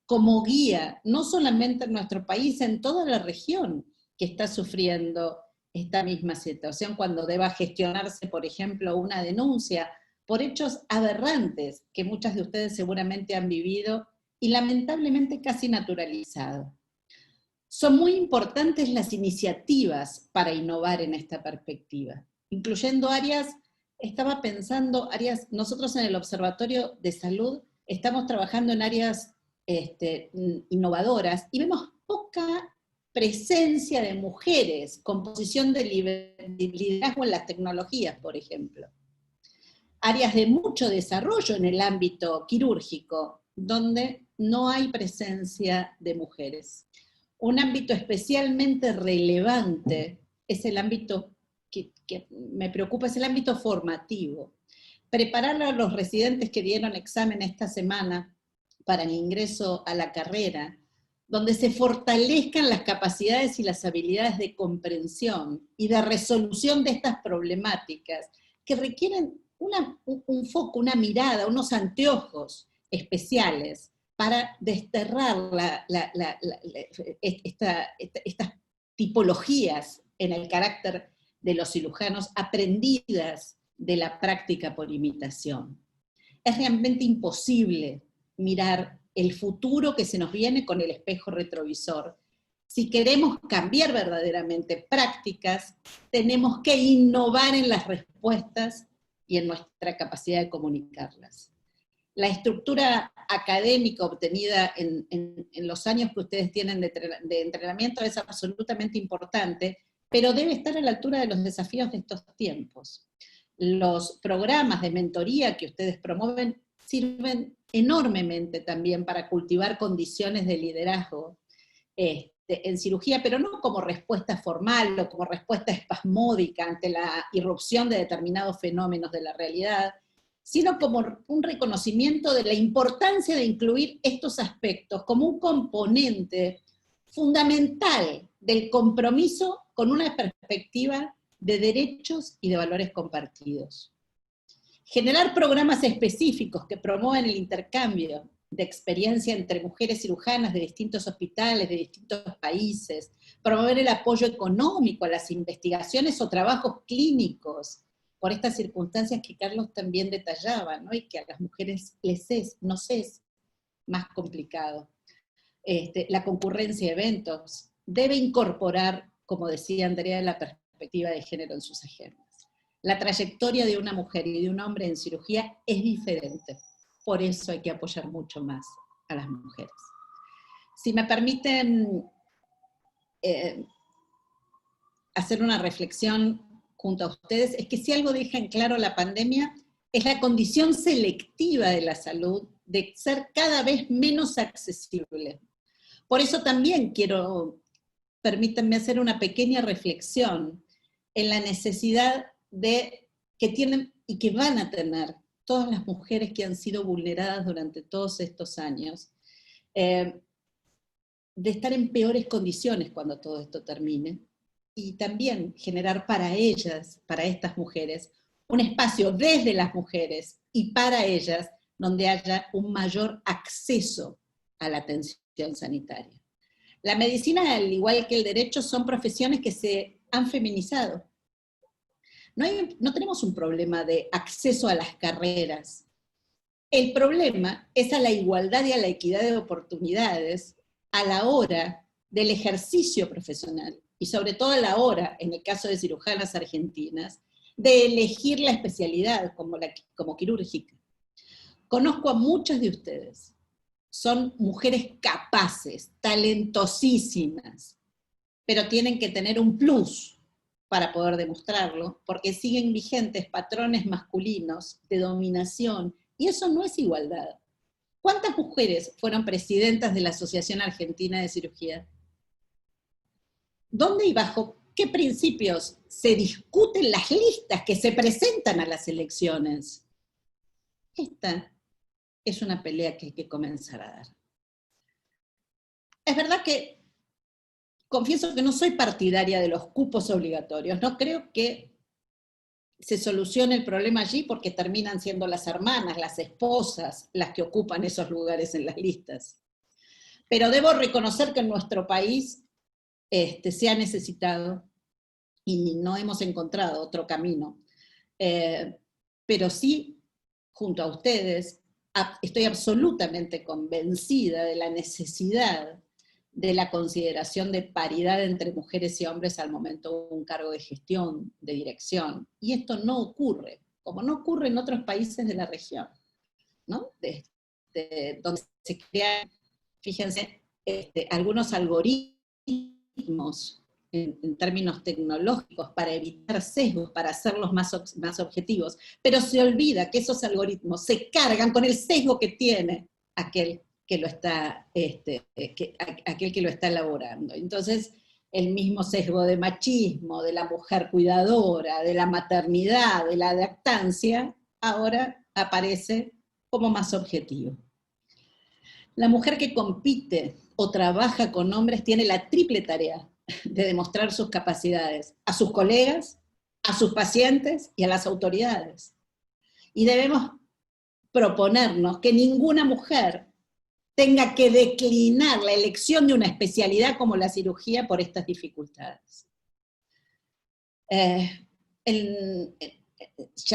como guía, no solamente en nuestro país, en toda la región que está sufriendo esta misma situación cuando deba gestionarse, por ejemplo, una denuncia por hechos aberrantes que muchas de ustedes seguramente han vivido y lamentablemente casi naturalizado. Son muy importantes las iniciativas para innovar en esta perspectiva, incluyendo áreas, estaba pensando, áreas, nosotros en el Observatorio de Salud estamos trabajando en áreas innovadoras y vemos poca presencia de mujeres con posición de liderazgo en las tecnologías, por ejemplo. Áreas de mucho desarrollo en el ámbito quirúrgico, donde no hay presencia de mujeres. Un ámbito especialmente relevante es el ámbito que me preocupa, es el ámbito formativo. Preparar a los residentes que dieron examen esta semana para el ingreso a la carrera, donde se fortalezcan las capacidades y las habilidades de comprensión y de resolución de estas problemáticas, que requieren un foco, una mirada, unos anteojos especiales, para desterrar estas tipologías en el carácter de los cirujanos aprendidas de la práctica por imitación. Es realmente imposible mirar el futuro que se nos viene con el espejo retrovisor. Si queremos cambiar verdaderamente prácticas, tenemos que innovar en las respuestas y en nuestra capacidad de comunicarlas. La estructura académica obtenida en los años que ustedes tienen de entrenamiento es absolutamente importante, pero debe estar a la altura de los desafíos de estos tiempos. Los programas de mentoría que ustedes promueven sirven enormemente también para cultivar condiciones de liderazgo en cirugía, pero no como respuesta formal o como respuesta espasmódica ante la irrupción de determinados fenómenos de la realidad, sino como un reconocimiento de la importancia de incluir estos aspectos como un componente fundamental del compromiso con una perspectiva de derechos y de valores compartidos. Generar programas específicos que promuevan el intercambio de experiencia entre mujeres cirujanas de distintos hospitales, de distintos países, promover el apoyo económico a las investigaciones o trabajos clínicos, por estas circunstancias que Carlos también detallaba, ¿no? Y que a las mujeres nos es más complicado. La concurrencia de eventos debe incorporar, como decía Andrea, la perspectiva de género en sus agendas. La trayectoria de una mujer y de un hombre en cirugía es diferente, por eso hay que apoyar mucho más a las mujeres. Si me permiten hacer una reflexión junto a ustedes, es que si algo deja en claro la pandemia, es la condición selectiva de la salud de ser cada vez menos accesible. Por eso también permítanme hacer una pequeña reflexión en la necesidad que tienen y que van a tener todas las mujeres que han sido vulneradas durante todos estos años, de estar en peores condiciones cuando todo esto termine, y también generar para ellas, para estas mujeres, un espacio desde las mujeres y para ellas, donde haya un mayor acceso a la atención sanitaria. La medicina, al igual que el derecho, son profesiones que se han feminizado. No tenemos un problema de acceso a las carreras. El problema es a la igualdad y a la equidad de oportunidades a la hora del ejercicio profesional, y sobre todo a la hora, en el caso de cirujanas argentinas, de elegir la especialidad como quirúrgica. Conozco a muchas de ustedes, son mujeres capaces, talentosísimas, pero tienen que tener un plus para poder demostrarlo, porque siguen vigentes patrones masculinos de dominación, y eso no es igualdad. ¿Cuántas mujeres fueron presidentas de la Asociación Argentina de Cirugía? ¿Dónde y bajo qué principios se discuten las listas que se presentan a las elecciones? Esta es una pelea que hay que comenzar a dar. Es verdad que confieso que no soy partidaria de los cupos obligatorios, no creo que se solucione el problema allí porque terminan siendo las hermanas, las esposas, las que ocupan esos lugares en las listas. Pero debo reconocer que en nuestro país se ha necesitado y no hemos encontrado otro camino. Pero sí, junto a ustedes, estoy absolutamente convencida de la necesidad de la consideración de paridad entre mujeres y hombres al momento de un cargo de gestión, de dirección. Y esto no ocurre, como no ocurre en otros países de la región, ¿no? Donde se crean, fíjense, algunos algoritmos en términos tecnológicos para evitar sesgos, para hacerlos más objetivos, pero se olvida que esos algoritmos se cargan con el sesgo que tiene aquel que lo está, aquel que lo está elaborando. Entonces, el mismo sesgo de machismo, de la mujer cuidadora, de la maternidad, de la lactancia, ahora aparece como más objetivo. La mujer que compite o trabaja con hombres tiene la triple tarea de demostrar sus capacidades a sus colegas, a sus pacientes y a las autoridades. Y debemos proponernos que ninguna mujer tenga que declinar la elección de una especialidad como la cirugía por estas dificultades. Ya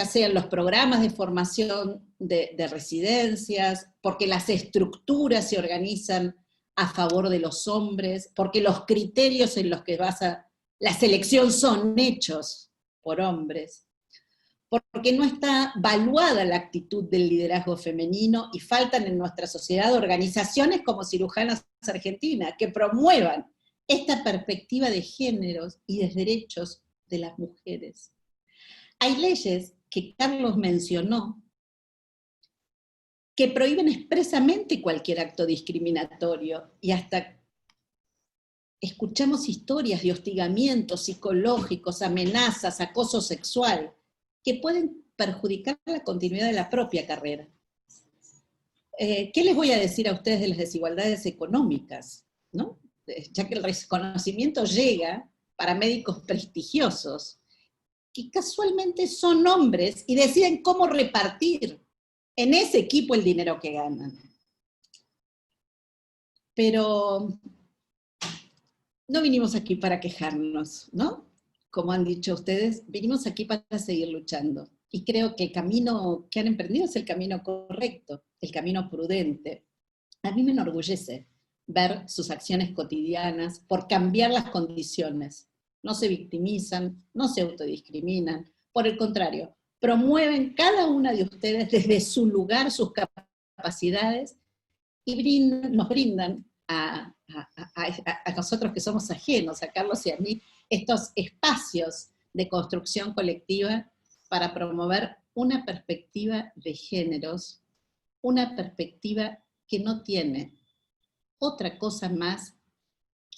sean los programas de formación de residencias, porque las estructuras se organizan a favor de los hombres, porque los criterios en los que basa la selección son hechos por hombres, porque no está valuada la actitud del liderazgo femenino y faltan en nuestra sociedad organizaciones como Cirujanas Argentina que promuevan esta perspectiva de géneros y de derechos de las mujeres. Hay leyes que Carlos mencionó que prohíben expresamente cualquier acto discriminatorio, y hasta escuchamos historias de hostigamientos psicológicos, amenazas, acoso sexual, que pueden perjudicar la continuidad de la propia carrera. ¿Qué les voy a decir a ustedes de las desigualdades económicas? ¿No? Ya que el reconocimiento llega para médicos prestigiosos, que casualmente son hombres y deciden cómo repartir en ese equipo el dinero que ganan. Pero no vinimos aquí para quejarnos, ¿no? Como han dicho ustedes, vinimos aquí para seguir luchando. Y creo que el camino que han emprendido es el camino correcto, el camino prudente. A mí me enorgullece ver sus acciones cotidianas por cambiar las condiciones. No se victimizan, no se autodiscriminan, por el contrario, promueven cada una de ustedes desde su lugar sus capacidades y nos brindan a nosotros que somos ajenos, a Carlos y a mí, estos espacios de construcción colectiva para promover una perspectiva de géneros, una perspectiva que no tiene otra cosa más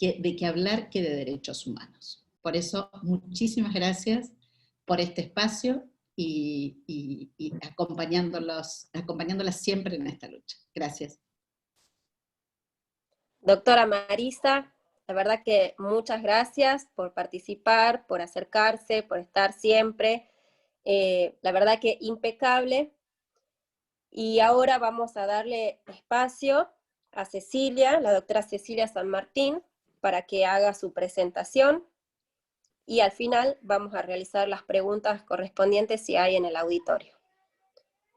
de que hablar que de derechos humanos. Por eso, muchísimas por este espacio y acompañándolas siempre en esta lucha. Gracias. Doctora Marisa, la verdad que muchas gracias por participar, por acercarse, por estar siempre. La verdad que impecable. Y ahora vamos a darle espacio a Cecilia, la doctora Cecilia San Martín, para que haga su presentación. Y al final vamos a realizar las preguntas correspondientes si hay en el auditorio.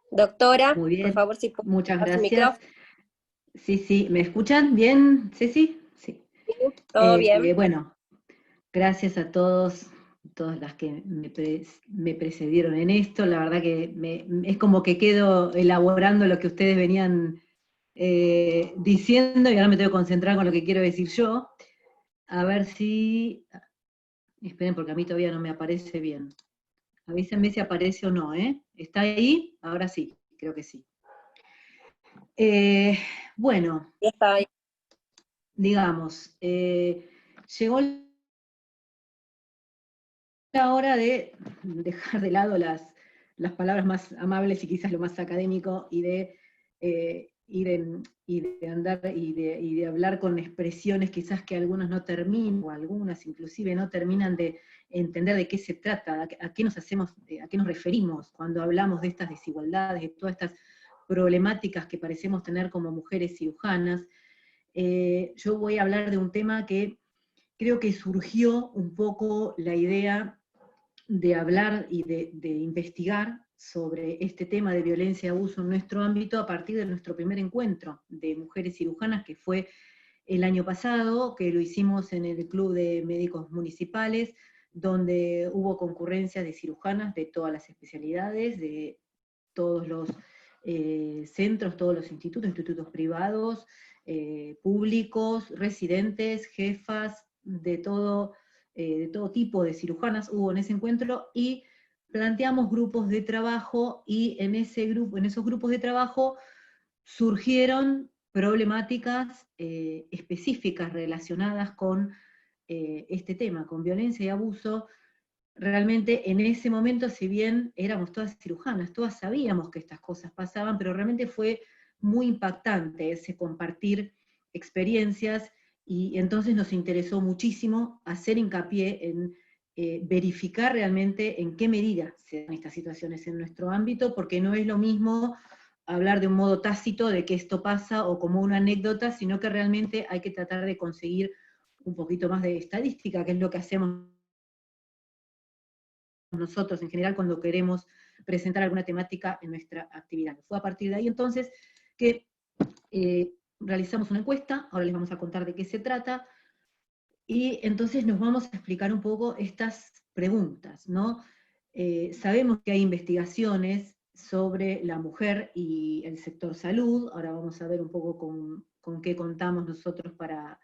Doctora, muy bien, por favor, si puede muchas dar su gracias. micrófono. Sí, ¿me escuchan bien, Ceci? Sí. Todo bien. Bueno, gracias a todas las que me precedieron en esto. La verdad que es como que quedo elaborando lo que ustedes venían diciendo y ahora me tengo que concentrar con lo que quiero decir yo. A ver si... Esperen, porque a mí todavía no me aparece bien. Avísenme si aparece o no, ¿eh? ¿Está ahí? Ahora sí, creo que sí. Bueno, Está ahí. digamos, llegó la hora de dejar de lado las palabras más amables y quizás lo más académico y de de hablar con expresiones quizás que algunos no terminan, o algunas inclusive no terminan de entender de qué se trata, a qué nos referimos cuando hablamos de estas desigualdades, de todas estas problemáticas que parecemos tener como mujeres cirujanas. Yo voy a hablar de un tema que creo que surgió un poco la idea de hablar y de investigar sobre este tema de violencia y abuso en nuestro ámbito a partir de nuestro primer encuentro de mujeres cirujanas, que fue el año pasado, que lo hicimos en el Club de Médicos Municipales, donde hubo concurrencias de cirujanas de todas las especialidades, de todos los centros, todos los institutos privados, públicos, residentes, jefas, de todo tipo de cirujanas hubo en ese encuentro, y planteamos grupos de trabajo, y en esos grupos de trabajo surgieron problemáticas específicas relacionadas con este tema, con violencia y abuso. Realmente en ese momento, si bien éramos todas cirujanas, todas sabíamos que estas cosas pasaban, pero realmente fue muy impactante ese compartir experiencias, y entonces nos interesó muchísimo hacer hincapié en verificar realmente en qué medida se dan estas situaciones en nuestro ámbito, porque no es lo mismo hablar de un modo tácito de que esto pasa o como una anécdota, sino que realmente hay que tratar de conseguir un poquito más de estadística, que es lo que hacemos nosotros en general cuando queremos presentar alguna temática en nuestra actividad. Fue a partir de ahí entonces que realizamos una encuesta, ahora les vamos a contar de qué se trata, y entonces nos vamos a explicar un poco estas preguntas, ¿no? Sabemos que hay investigaciones sobre la mujer y el sector salud, ahora vamos a ver un poco con qué contamos nosotros para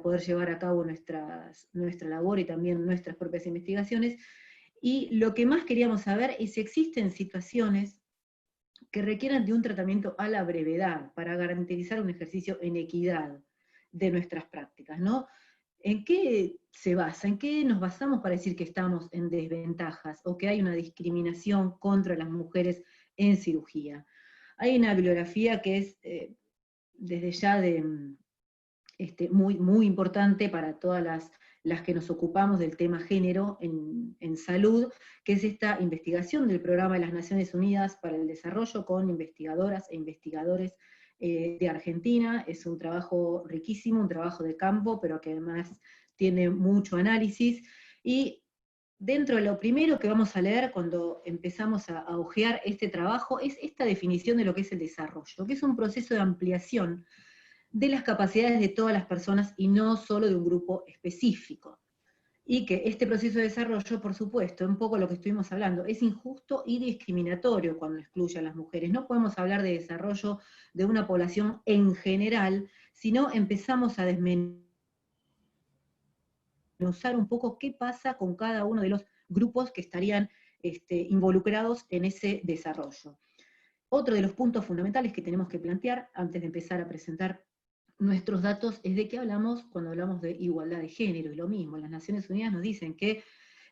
poder llevar a cabo nuestra labor y también nuestras propias investigaciones. Y lo que más queríamos saber es si existen situaciones que requieran de un tratamiento a la brevedad para garantizar un ejercicio en equidad de nuestras prácticas, ¿no? ¿En qué se basa? ¿En qué nos basamos para decir que estamos en desventajas o que hay una discriminación contra las mujeres en cirugía? Hay una bibliografía que es desde ya muy, muy importante para todas las que nos ocupamos del tema género en salud, que es esta investigación del Programa de las Naciones Unidas para el Desarrollo con investigadoras e investigadores de Argentina. Es un trabajo riquísimo, un trabajo de campo, pero que además tiene mucho análisis, y dentro de lo primero que vamos a leer cuando empezamos a hojear este trabajo es esta definición de lo que es el desarrollo, que es un proceso de ampliación de las capacidades de todas las personas y no solo de un grupo específico. Y que este proceso de desarrollo, por supuesto, un poco lo que estuvimos hablando, es injusto y discriminatorio cuando excluye a las mujeres. No podemos hablar de desarrollo de una población en general, sino empezamos a desmenuzar un poco qué pasa con cada uno de los grupos que estarían involucrados en ese desarrollo. Otro de los puntos fundamentales que tenemos que plantear antes de empezar a presentar nuestros datos es de qué hablamos cuando hablamos de igualdad de género, y lo mismo, las Naciones Unidas nos dicen que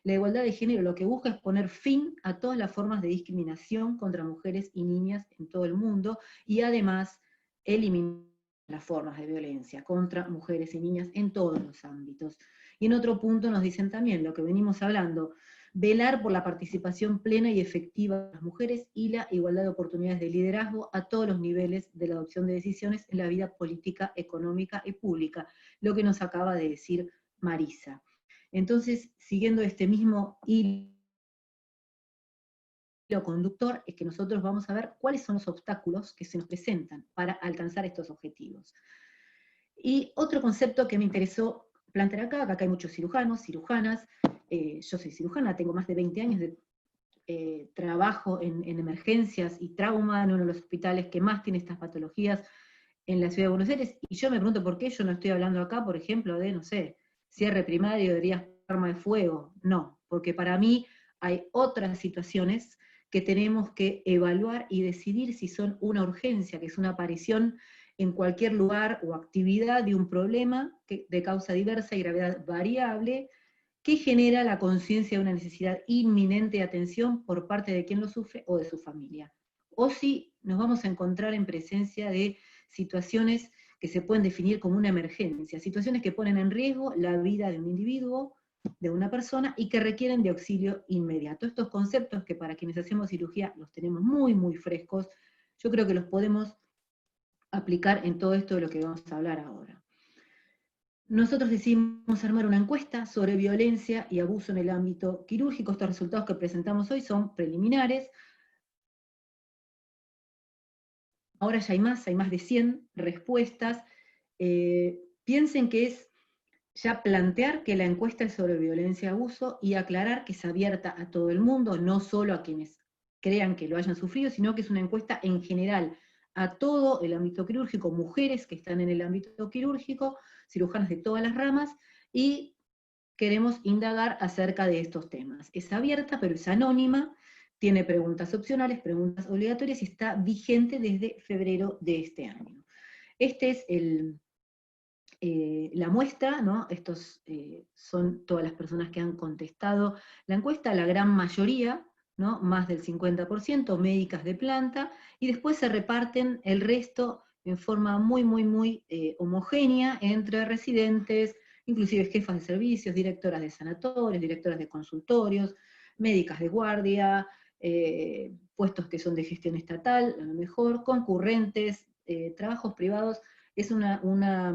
la igualdad de género lo que busca es poner fin a todas las formas de discriminación contra mujeres y niñas en todo el mundo, y además eliminar las formas de violencia contra mujeres y niñas en todos los ámbitos. Y en otro punto nos dicen también lo que venimos hablando, velar por la participación plena y efectiva de las mujeres y la igualdad de oportunidades de liderazgo a todos los niveles de la adopción de decisiones en la vida política, económica y pública, lo que nos acaba de decir Marisa. Entonces, siguiendo este mismo hilo conductor, es que nosotros vamos a ver cuáles son los obstáculos que se nos presentan para alcanzar estos objetivos. Y otro concepto que me interesó plantear acá hay muchos cirujanos, cirujanas. Yo soy cirujana, tengo más de 20 años de trabajo en emergencias y trauma en uno de los hospitales que más tiene estas patologías en la ciudad de Buenos Aires, y yo me pregunto por qué yo no estoy hablando acá, por ejemplo, de, no sé, cierre primario de heridas por arma de fuego. No, porque para mí hay otras situaciones que tenemos que evaluar y decidir si son una urgencia, que es una aparición en cualquier lugar o actividad de un problema de causa diversa y gravedad variable, que genera la conciencia de una necesidad inminente de atención por parte de quien lo sufre o de su familia. o si nos vamos a encontrar en presencia de situaciones que se pueden definir como una emergencia, situaciones que ponen en riesgo la vida de un individuo, de una persona, y que requieren de auxilio inmediato. Estos conceptos que para quienes hacemos cirugía los tenemos muy, muy frescos, yo creo que los podemos aplicar en todo esto de lo que vamos a hablar ahora. Nosotros decidimos armar una encuesta sobre violencia y abuso en el ámbito quirúrgico. Estos resultados que presentamos hoy son preliminares. Ahora ya hay más de 100 respuestas. Piensen que es ya plantear que la encuesta es sobre violencia y abuso y aclarar que es abierta a todo el mundo, no solo a quienes crean que lo hayan sufrido, sino que es una encuesta en general a todo el ámbito quirúrgico, mujeres que están en el ámbito quirúrgico, cirujanas de todas las ramas, y queremos indagar acerca de estos temas. Es abierta, pero es anónima, tiene preguntas opcionales, preguntas obligatorias, y está vigente desde febrero de este año. Este es la muestra, ¿no? Estos son todas las personas que han contestado la encuesta, la gran mayoría, ¿no? Más del 50%, médicas de planta, y después se reparten el resto en forma muy homogénea entre residentes, inclusive jefas de servicios, directoras de sanatorios, directoras de consultorios, médicas de guardia, puestos que son de gestión estatal, a lo mejor, concurrentes, trabajos privados. Es una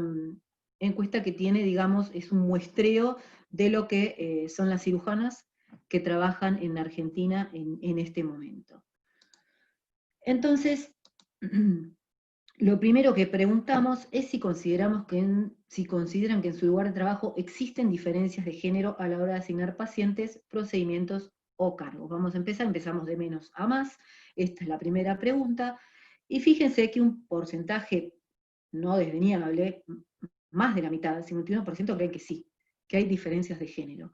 encuesta que tiene, digamos, es un muestreo de lo que son las cirujanas que trabajan en Argentina en este momento. Entonces, lo primero que preguntamos es si consideran que en su lugar de trabajo existen diferencias de género a la hora de asignar pacientes, procedimientos o cargos. Vamos a empezar, empezamos de menos a más. Esta es la primera pregunta. Y fíjense que un porcentaje no desdeñable, más de la mitad, el 51% creen que sí, que hay diferencias de género.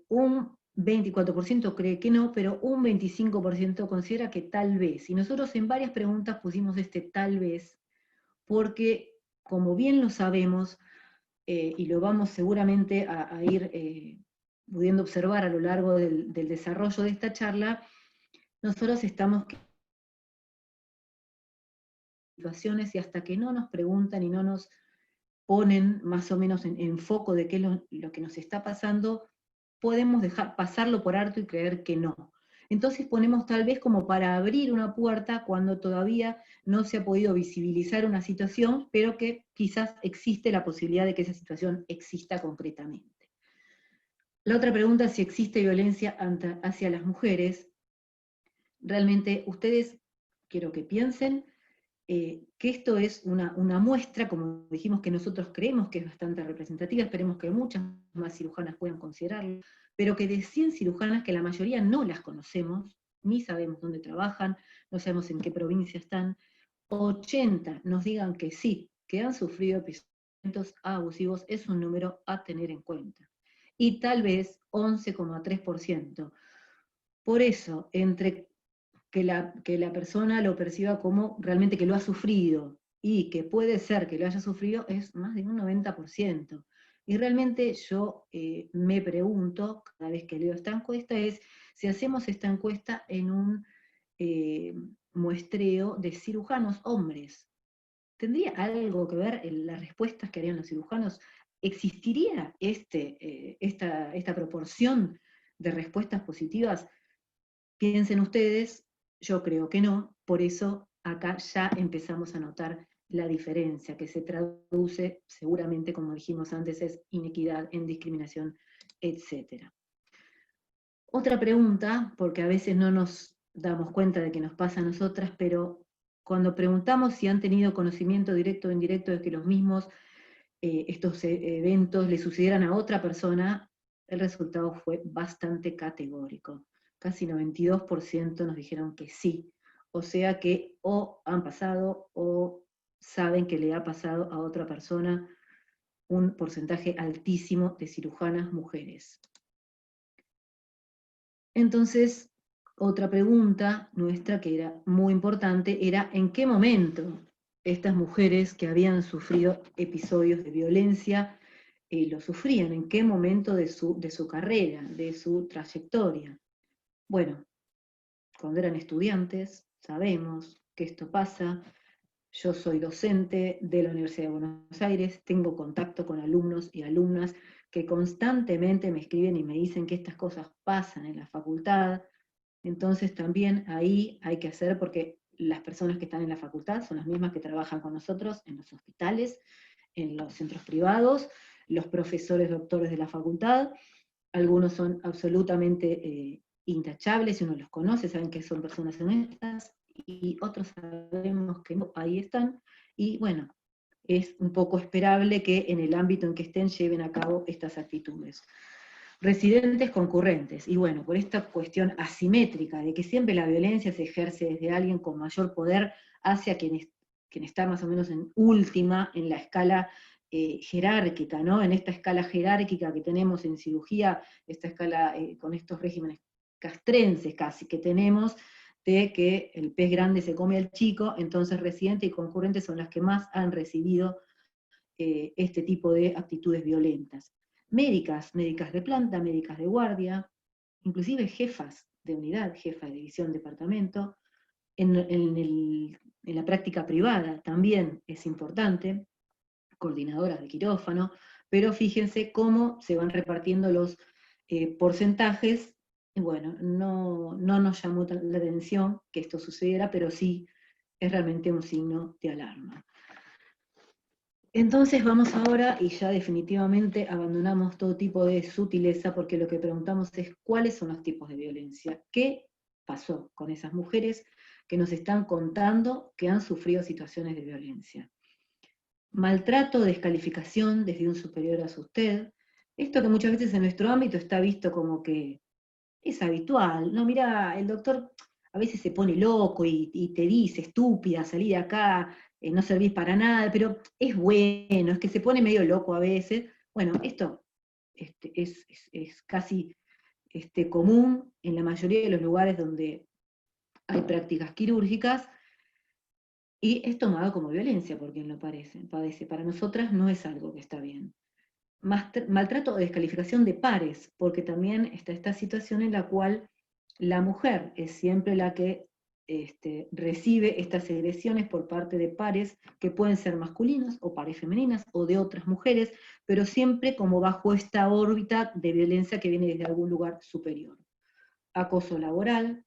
Un 24% cree que no, pero un 25% considera que tal vez. Y nosotros en varias preguntas pusimos este tal vez, porque como bien lo sabemos, y lo vamos seguramente a ir pudiendo observar a lo largo del desarrollo de esta charla, nosotros estamos situaciones y hasta que no nos preguntan y no nos ponen más o menos en foco de qué es lo que nos está pasando, podemos dejar pasarlo por alto y creer que no. Entonces ponemos tal vez como para abrir una puerta cuando todavía no se ha podido visibilizar una situación, pero que quizás existe la posibilidad de que esa situación exista concretamente. La otra pregunta es si existe violencia hacia las mujeres. Realmente ustedes, quiero que piensen, que esto es una muestra, como dijimos, que nosotros creemos que es bastante representativa, esperemos que muchas más cirujanas puedan considerarlo, pero que de 100 cirujanas, que la mayoría no las conocemos, ni sabemos dónde trabajan, no sabemos en qué provincia están, 80 nos digan que sí, que han sufrido episodios abusivos, es un número a tener en cuenta. Y tal vez 11,3%. Por eso, entre que la persona lo perciba como realmente que lo ha sufrido, y que puede ser que lo haya sufrido, es más de un 90%. Y realmente yo me pregunto, cada vez que leo esta encuesta, es si hacemos esta encuesta en un muestreo de cirujanos hombres. ¿Tendría algo que ver en las respuestas que harían los cirujanos? ¿Existiría esta proporción de respuestas positivas? Piensen ustedes. Yo creo que no, por eso acá ya empezamos a notar la diferencia, que se traduce seguramente, como dijimos antes, es inequidad, en discriminación, etc. Otra pregunta, porque a veces no nos damos cuenta de que nos pasa a nosotras, pero cuando preguntamos si han tenido conocimiento directo o indirecto de que los mismos estos eventos le sucedieran a otra persona, el resultado fue bastante categórico. Casi 92% nos dijeron que sí, o sea que o han pasado o saben que le ha pasado a otra persona, un porcentaje altísimo de cirujanas mujeres. Entonces, otra pregunta nuestra que era muy importante era ¿en qué momento estas mujeres que habían sufrido episodios de violencia lo sufrían? ¿En qué momento de su carrera, de su trayectoria? Bueno, cuando eran estudiantes, sabemos que esto pasa. Yo soy docente de la Universidad de Buenos Aires, tengo contacto con alumnos y alumnas que constantemente me escriben y me dicen que estas cosas pasan en la facultad. Entonces también ahí hay que hacer, porque las personas que están en la facultad son las mismas que trabajan con nosotros en los hospitales, en los centros privados, los profesores doctores de la facultad, algunos son absolutamente intachables, y uno los conoce, saben que son personas honestas, y otros sabemos que no, ahí están, y bueno, es un poco esperable que en el ámbito en que estén lleven a cabo estas actitudes. Residentes concurrentes, y bueno, por esta cuestión asimétrica de que siempre la violencia se ejerce desde alguien con mayor poder hacia quien está más o menos en última en la escala jerárquica, ¿no? En esta escala jerárquica que tenemos en cirugía, esta escala con estos regímenes castrenses casi que tenemos, de que el pez grande se come al chico, entonces residente y concurrente son las que más han recibido este tipo de actitudes violentas. Médicas de planta, médicas de guardia, inclusive jefas de unidad, jefa de división, departamento, en la práctica privada también es importante, coordinadoras de quirófano, pero fíjense cómo se van repartiendo los porcentajes. Bueno, no nos llamó la atención que esto sucediera, pero sí es realmente un signo de alarma. Entonces vamos ahora, y ya definitivamente abandonamos todo tipo de sutileza, porque lo que preguntamos es cuáles son los tipos de violencia, qué pasó con esas mujeres que nos están contando que han sufrido situaciones de violencia. Maltrato, descalificación desde un superior hacia usted, esto que muchas veces en nuestro ámbito está visto como que es habitual, no, mira, el doctor a veces se pone loco y te dice, estúpida, salí de acá, no servís para nada, pero es bueno, es que se pone medio loco a veces. Bueno, esto es casi común en la mayoría de los lugares donde hay prácticas quirúrgicas, y es tomado como violencia por quien lo padece. Para nosotras no es algo que está bien. Maltrato o descalificación de pares, porque también está esta situación en la cual la mujer es siempre la que recibe estas agresiones por parte de pares que pueden ser masculinos o pares femeninas o de otras mujeres, pero siempre como bajo esta órbita de violencia que viene desde algún lugar superior. Acoso laboral,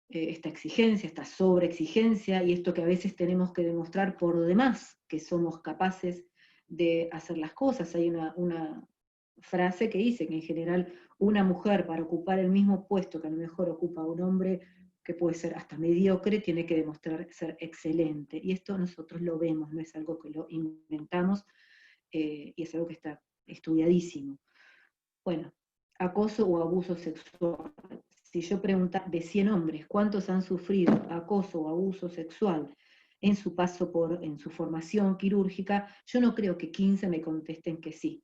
esta exigencia, esta sobreexigencia, y esto que a veces tenemos que demostrar por demás que somos capaces de hacer las cosas. Hay una frase que dice que en general una mujer para ocupar el mismo puesto que a lo mejor ocupa un hombre que puede ser hasta mediocre, tiene que demostrar ser excelente. Y esto nosotros lo vemos, no es algo que lo inventamos, y es algo que está estudiadísimo. Bueno, acoso o abuso sexual. Si yo preguntara de 100 hombres, ¿cuántos han sufrido acoso o abuso sexual en su paso en su formación quirúrgica? Yo no creo que 15 me contesten que sí,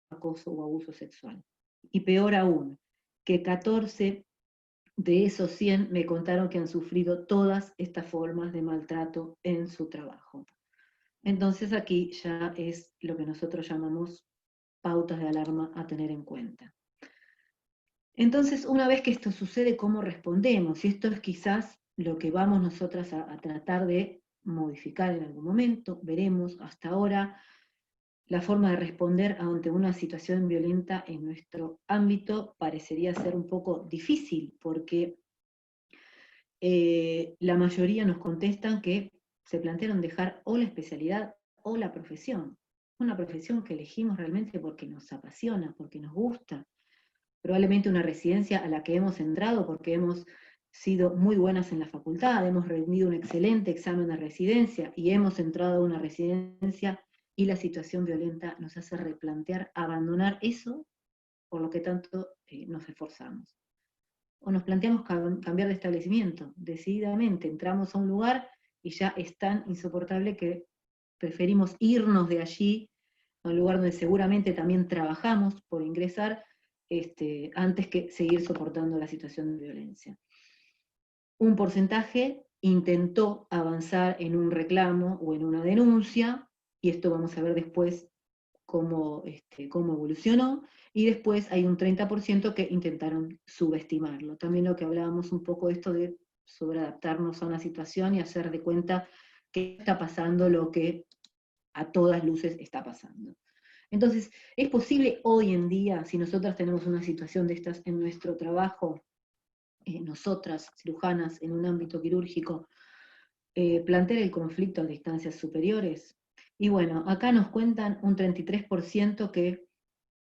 acoso o abuso sexual. Y peor aún, que 14 de esos 100 me contaron que han sufrido todas estas formas de maltrato en su trabajo. Entonces aquí ya es lo que nosotros llamamos pautas de alarma a tener en cuenta. Entonces, una vez que esto sucede, ¿cómo respondemos? Y esto es quizás lo que vamos nosotras a tratar de modificar en algún momento. Veremos. Hasta ahora la forma de responder ante una situación violenta en nuestro ámbito parecería ser un poco difícil, porque la mayoría nos contestan que se plantearon dejar o la especialidad o la profesión. Una profesión que elegimos realmente porque nos apasiona, porque nos gusta. Probablemente una residencia a la que hemos entrado porque hemos sido muy buenas en la facultad, hemos rendido un excelente examen de residencia y hemos entrado a una residencia, y la situación violenta nos hace replantear, abandonar eso por lo que tanto nos esforzamos. O nos planteamos cambiar de establecimiento, decididamente entramos a un lugar y ya es tan insoportable que preferimos irnos de allí, a un lugar donde seguramente también trabajamos por ingresar, antes que seguir soportando la situación de violencia. Un porcentaje intentó avanzar en un reclamo o en una denuncia, y esto vamos a ver después cómo evolucionó, y después hay un 30% que intentaron subestimarlo. También lo que hablábamos un poco de esto de sobreadaptarnos a una situación y hacer de cuenta que está pasando lo que a todas luces está pasando. Entonces, ¿es posible hoy en día, si nosotras tenemos una situación de estas en nuestro trabajo, nosotras, cirujanas, en un ámbito quirúrgico, plantear el conflicto a distancias superiores? Y bueno, acá nos cuentan un 33% que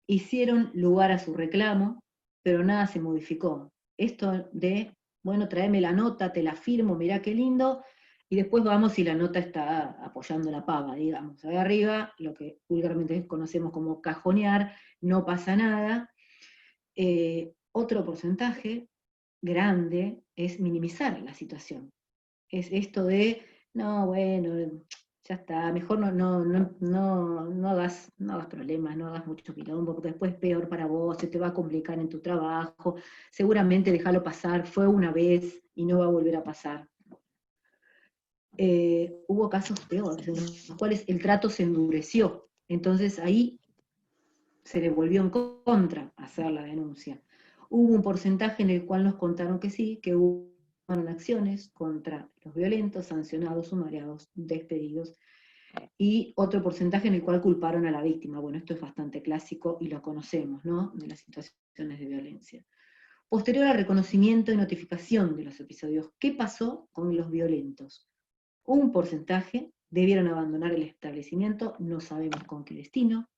hicieron lugar a su reclamo, pero nada se modificó. Esto de, bueno, tráeme la nota, te la firmo, mirá qué lindo, y después vamos si la nota está apoyando la pava, digamos. Ahí arriba, lo que vulgarmente conocemos como cajonear, no pasa nada. Otro porcentaje grande es minimizar la situación. Es esto de, no, bueno, ya está, mejor no hagas problemas, no hagas mucho quilombo, porque después es peor para vos, se te va a complicar en tu trabajo, seguramente déjalo pasar, fue una vez y no va a volver a pasar. Hubo casos peores, en los cuales el trato se endureció, entonces ahí se le volvió en contra hacer la denuncia. Hubo un porcentaje en el cual nos contaron que sí, que hubo acciones contra los violentos, sancionados, sumariados, despedidos, y otro porcentaje en el cual culparon a la víctima. Bueno, esto es bastante clásico y lo conocemos, ¿no?, de las situaciones de violencia. Posterior al reconocimiento y notificación de los episodios, ¿qué pasó con los violentos? Un porcentaje debieron abandonar el establecimiento, no sabemos con qué destino.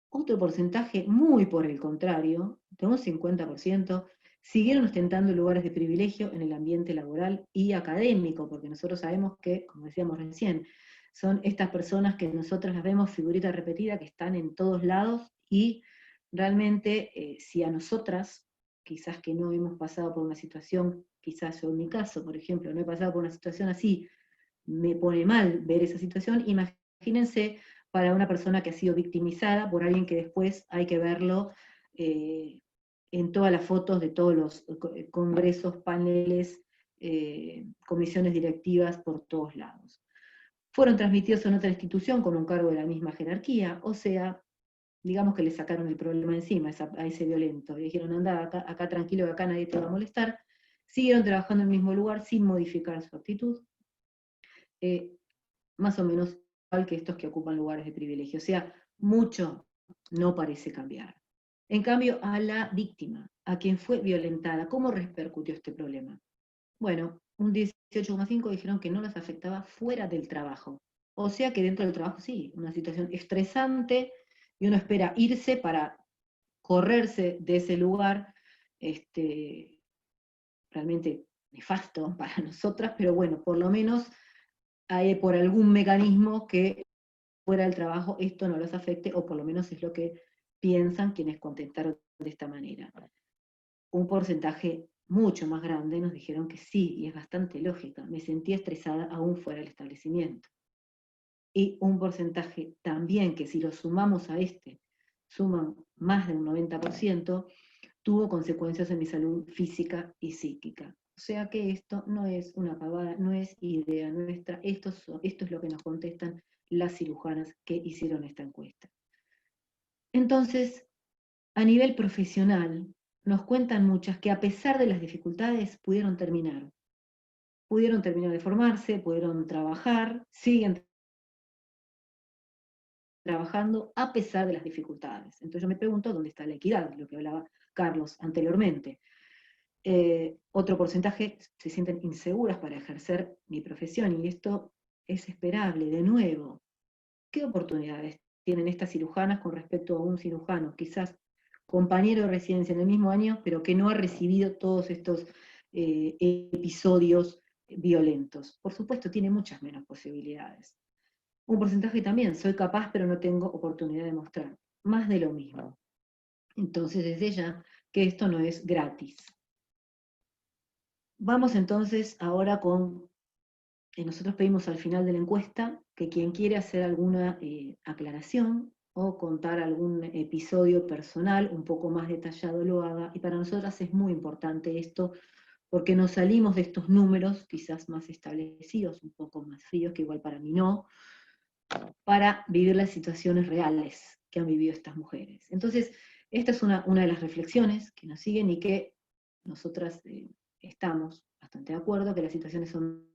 Otro porcentaje, muy por el contrario, de un 50%, siguieron ostentando lugares de privilegio en el ambiente laboral y académico, porque nosotros sabemos que, como decíamos recién, son estas personas que nosotros las vemos figurita repetida, que están en todos lados, y realmente si a nosotras, quizás que no hemos pasado por una situación, quizás yo en mi caso, por ejemplo, no he pasado por una situación así, me pone mal ver esa situación, imagínense para una persona que ha sido victimizada por alguien que después hay que verlo en todas las fotos de todos los congresos, paneles, comisiones directivas por todos lados. Fueron transmitidos en otra institución con un cargo de la misma jerarquía, o sea, digamos que le sacaron el problema encima a ese violento, le dijeron, anda acá tranquilo, que acá nadie te va a molestar, siguieron trabajando en el mismo lugar sin modificar su actitud, más o menos igual que estos que ocupan lugares de privilegio, o sea, mucho no parece cambiar. En cambio, a la víctima, a quien fue violentada, ¿cómo repercutió este problema? Bueno, un 18,5% dijeron que no las afectaba fuera del trabajo. O sea que dentro del trabajo sí, una situación estresante, y uno espera irse para correrse de ese lugar, realmente nefasto para nosotras, pero bueno, por lo menos hay por algún mecanismo que fuera del trabajo esto no los afecte, o por lo menos es lo que piensan quienes contestaron de esta manera. Un porcentaje mucho más grande nos dijeron que sí, y es bastante lógica, me sentía estresada aún fuera del establecimiento. Y un porcentaje también, que si lo sumamos a suman más de un 90%, tuvo consecuencias en mi salud física y psíquica. O sea que esto no es una pavada, no es idea nuestra, esto es lo que nos contestan las cirujanas que hicieron esta encuesta. Entonces, a nivel profesional, nos cuentan muchas que a pesar de las dificultades pudieron terminar de formarse, pudieron trabajar, siguen trabajando a pesar de las dificultades. Entonces yo me pregunto dónde está la equidad, lo que hablaba Carlos anteriormente. Otro porcentaje se sienten inseguras para ejercer mi profesión, y esto es esperable. De nuevo, ¿qué oportunidades tienen estas cirujanas con respecto a un cirujano, quizás compañero de residencia en el mismo año, pero que no ha recibido todos estos episodios violentos? Por supuesto, tiene muchas menos posibilidades. Un porcentaje también, soy capaz pero no tengo oportunidad de mostrar. Más de lo mismo. Entonces, desde ya que esto no es gratis. Vamos entonces ahora con, nosotros pedimos al final de la encuesta que quien quiere hacer alguna aclaración o contar algún episodio personal un poco más detallado lo haga, y para nosotras es muy importante esto, porque nos salimos de estos números quizás más establecidos, un poco más fríos, que igual para mí no, para vivir las situaciones reales que han vivido estas mujeres. Entonces, esta es una de las reflexiones que nos siguen y que nosotras estamos bastante de acuerdo, que las situaciones son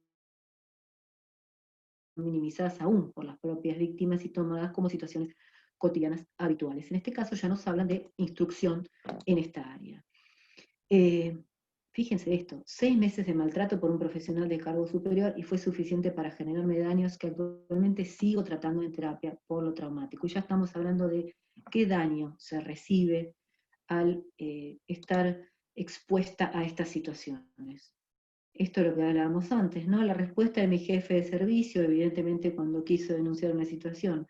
minimizadas aún por las propias víctimas y tomadas como situaciones cotidianas habituales. En este caso ya nos hablan de instrucción en esta área. Fíjense esto, 6 meses de maltrato por un profesional de cargo superior y fue suficiente para generarme daños que actualmente sigo tratando en terapia por lo traumático. Y ya estamos hablando de qué daño se recibe al estar expuesta a estas situaciones. Esto es lo que hablábamos antes, ¿no? La respuesta de mi jefe de servicio, evidentemente cuando quiso denunciar una situación.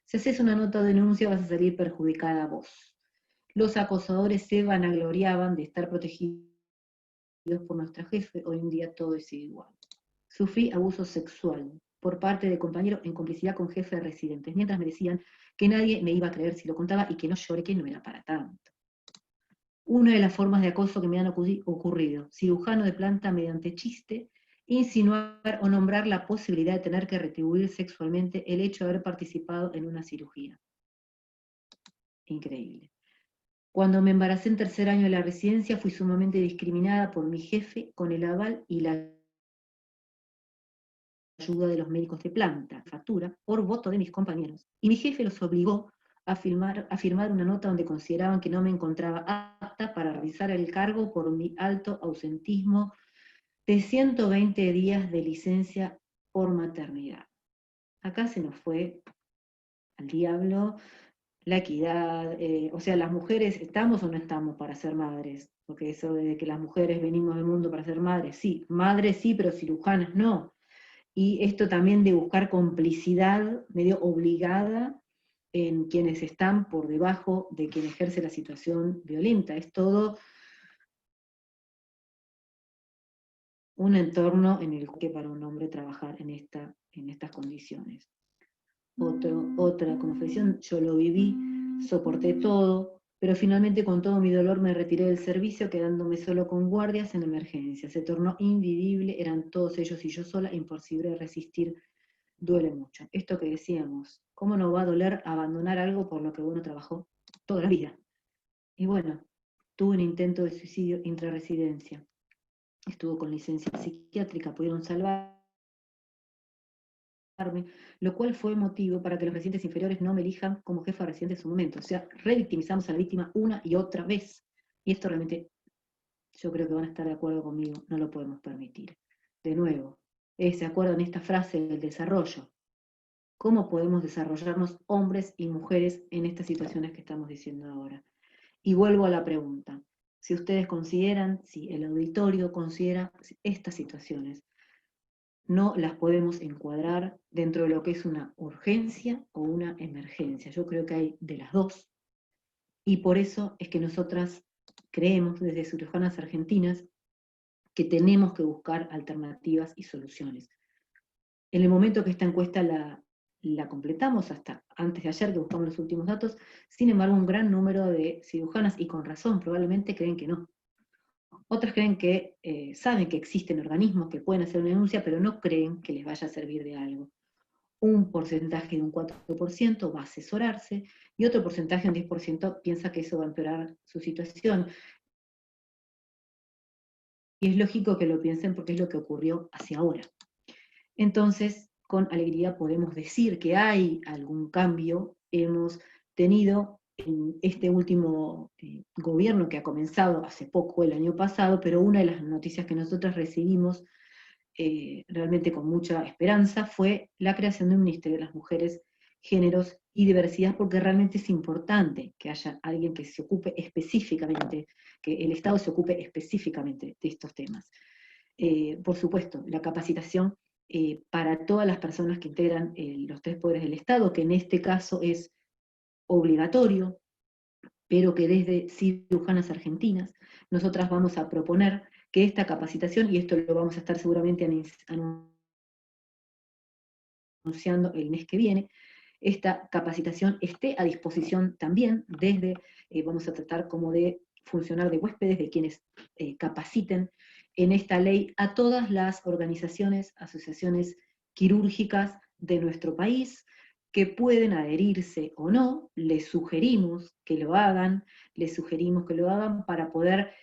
Si haces una nota de denuncia vas a salir perjudicada a vos. Los acosadores se vanagloriaban de estar protegidos por nuestra jefe, hoy en día todo es igual. Sufrí abuso sexual por parte de compañeros en complicidad con jefes residentes, mientras me decían que nadie me iba a creer si lo contaba y que no llore, que no era para tanto. Una de las formas de acoso que me han ocurrido, cirujano de planta mediante chiste, insinuar o nombrar la posibilidad de tener que retribuir sexualmente el hecho de haber participado en una cirugía. Increíble. Cuando me embaracé en 3er año de la residencia, fui sumamente discriminada por mi jefe con el aval y la ayuda de los médicos de planta, factura, por voto de mis compañeros. Y mi jefe los obligó a firmar una nota donde consideraban que no me encontraba apta para realizar el cargo por mi alto ausentismo de 120 días de licencia por maternidad. Acá se nos fue al diablo la equidad, o sea, las mujeres, ¿estamos o no estamos para ser madres? Porque eso de que las mujeres venimos del mundo para ser madres sí, pero cirujanas no. Y esto también de buscar complicidad medio obligada en quienes están por debajo de quien ejerce la situación violenta. Es todo un entorno en el que para un hombre trabajar en estas condiciones. Otra confesión, yo lo viví, soporté todo, pero finalmente con todo mi dolor me retiré del servicio, quedándome solo con guardias en emergencia. Se tornó invivible, eran todos ellos y yo sola, imposible resistir, duele mucho. Esto que decíamos, ¿cómo no va a doler abandonar algo por lo que uno trabajó toda la vida? Y bueno, tuve un intento de suicidio intrarresidencia. Estuvo con licencia psiquiátrica, pudieron salvarme, lo cual fue motivo para que los residentes inferiores no me elijan como jefa de residente en su momento. O sea, revictimizamos a la víctima una y otra vez. Y esto realmente, yo creo que van a estar de acuerdo conmigo, no lo podemos permitir. De nuevo, ¿se acuerdan esta frase del desarrollo? ¿Cómo podemos desarrollarnos hombres y mujeres en estas situaciones que estamos diciendo ahora? Y vuelvo a la pregunta. Si ustedes consideran, si el auditorio considera estas situaciones, no las podemos encuadrar dentro de lo que es una urgencia o una emergencia. Yo creo que hay de las dos. Y por eso es que nosotras creemos desde Cirujanas Argentinas que tenemos que buscar alternativas y soluciones. En el momento que esta encuesta la completamos, hasta antes de ayer que buscamos los últimos datos, sin embargo un gran número de cirujanas, y con razón, probablemente creen que no. Otras creen que saben que existen organismos que pueden hacer una denuncia, pero no creen que les vaya a servir de algo. Un porcentaje de un 4% va a asesorarse, y otro porcentaje, un 10%, piensa que eso va a empeorar su situación. Y es lógico que lo piensen porque es lo que ocurrió hacia ahora. Entonces, con alegría podemos decir que hay algún cambio. Hemos tenido en este último gobierno que ha comenzado hace poco, el año pasado, pero una de las noticias que nosotros recibimos realmente con mucha esperanza fue la creación de un Ministerio de las Mujeres, Géneros y Diversidad, porque realmente es importante que haya alguien que se ocupe específicamente, que el Estado se ocupe específicamente de estos temas. Por supuesto, la capacitación para todas las personas que integran los 3 poderes del Estado, que en este caso es obligatorio, pero que desde Cirujanas Argentinas nosotras vamos a proponer que esta capacitación, y esto lo vamos a estar seguramente anunciando el mes que viene, esta capacitación esté a disposición también desde, vamos a tratar como de funcionar de huéspedes, de quienes capaciten en esta ley a todas las organizaciones, asociaciones quirúrgicas de nuestro país, que pueden adherirse o no, les sugerimos que lo hagan, para poder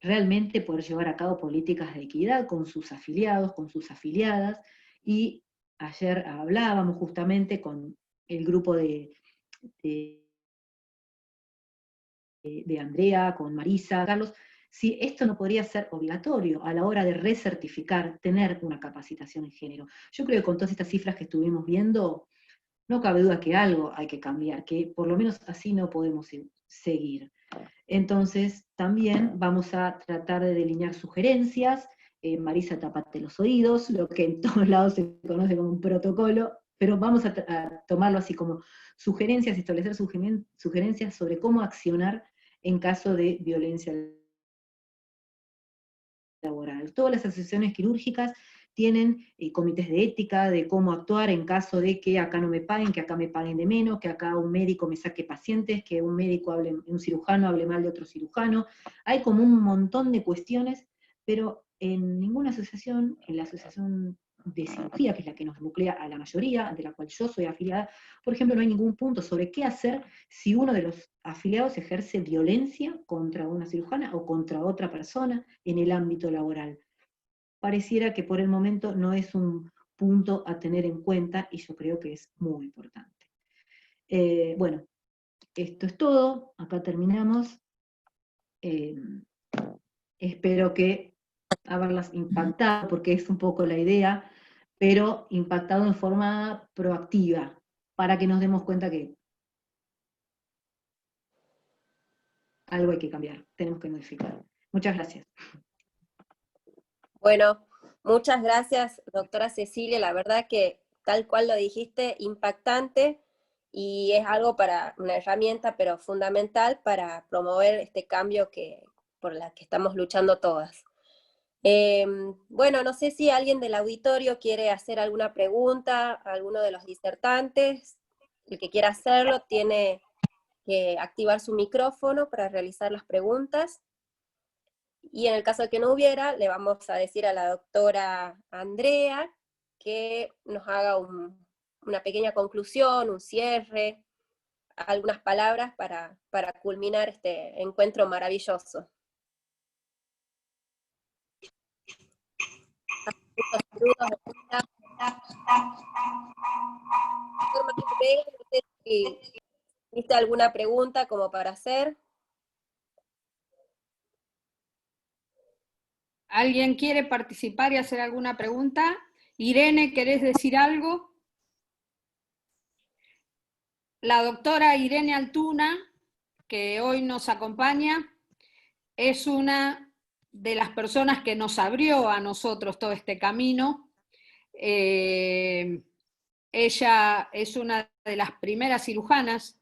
realmente poder llevar a cabo políticas de equidad con sus afiliados, con sus afiliadas, y ayer hablábamos justamente con el grupo de Andrea, con Marisa, Carlos, si esto no podría ser obligatorio a la hora de recertificar, tener una capacitación en género. Yo creo que con todas estas cifras que estuvimos viendo, no cabe duda que algo hay que cambiar, que por lo menos así no podemos seguir. Entonces, también vamos a tratar de delinear sugerencias. Marisa, tapate los oídos, lo que en todos lados se conoce como un protocolo, pero vamos a tomarlo así como sugerencias, establecer sugerencias sobre cómo accionar en caso de violencia laboral. Todas las asociaciones quirúrgicas tienen comités de ética, de cómo actuar en caso de que acá no me paguen, que acá me paguen de menos, que acá un médico me saque pacientes, que un cirujano hable mal de otro cirujano. Hay como un montón de cuestiones, pero en ninguna asociación, en la asociación de cirugía, que es la que nos nuclea a la mayoría, de la cual yo soy afiliada, por ejemplo, no hay ningún punto sobre qué hacer si uno de los afiliados ejerce violencia contra una cirujana o contra otra persona en el ámbito laboral. Pareciera que por el momento no es un punto a tener en cuenta, y yo creo que es muy importante. Bueno, esto es todo, acá terminamos. Espero que haberlas impactado, porque es un poco la idea, pero impactado en forma proactiva, para que nos demos cuenta que algo hay que cambiar, tenemos que modificar. Muchas gracias. Bueno, muchas gracias, doctora Cecilia. La verdad que tal cual lo dijiste, impactante, y es algo una herramienta, pero fundamental para promover este cambio por la que estamos luchando todas. Bueno, no sé si alguien del auditorio quiere hacer alguna pregunta a alguno de los disertantes. El que quiera hacerlo tiene que activar su micrófono para realizar las preguntas. Y en el caso de que no hubiera, le vamos a decir a la doctora Andrea que nos haga una pequeña conclusión, un cierre, algunas palabras para culminar este encuentro maravilloso. ¿Viste alguna pregunta como para hacer? ¿Alguien quiere participar y hacer alguna pregunta? Irene, ¿querés decir algo? La doctora Irene Altuna, que hoy nos acompaña, es una de las personas que nos abrió a nosotros todo este camino. Ella es una de las primeras cirujanas.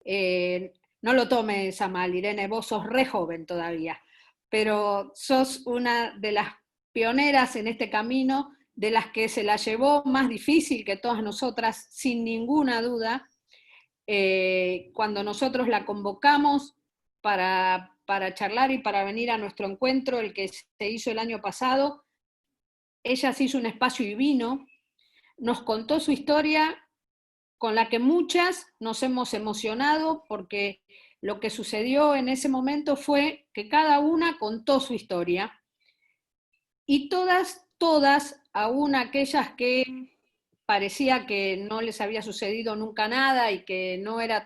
No lo tomes a mal, Irene, vos sos re joven todavía, pero sos una de las pioneras en este camino, de las que se la llevó más difícil que todas nosotras, sin ninguna duda. Cuando nosotros la convocamos para charlar y para venir a nuestro encuentro, el que se hizo el año pasado, ella se hizo un espacio y vino, nos contó su historia, con la que muchas nos hemos emocionado, porque lo que sucedió en ese momento fue que cada una contó su historia, y todas, aún aquellas que parecía que no les había sucedido nunca nada y que no era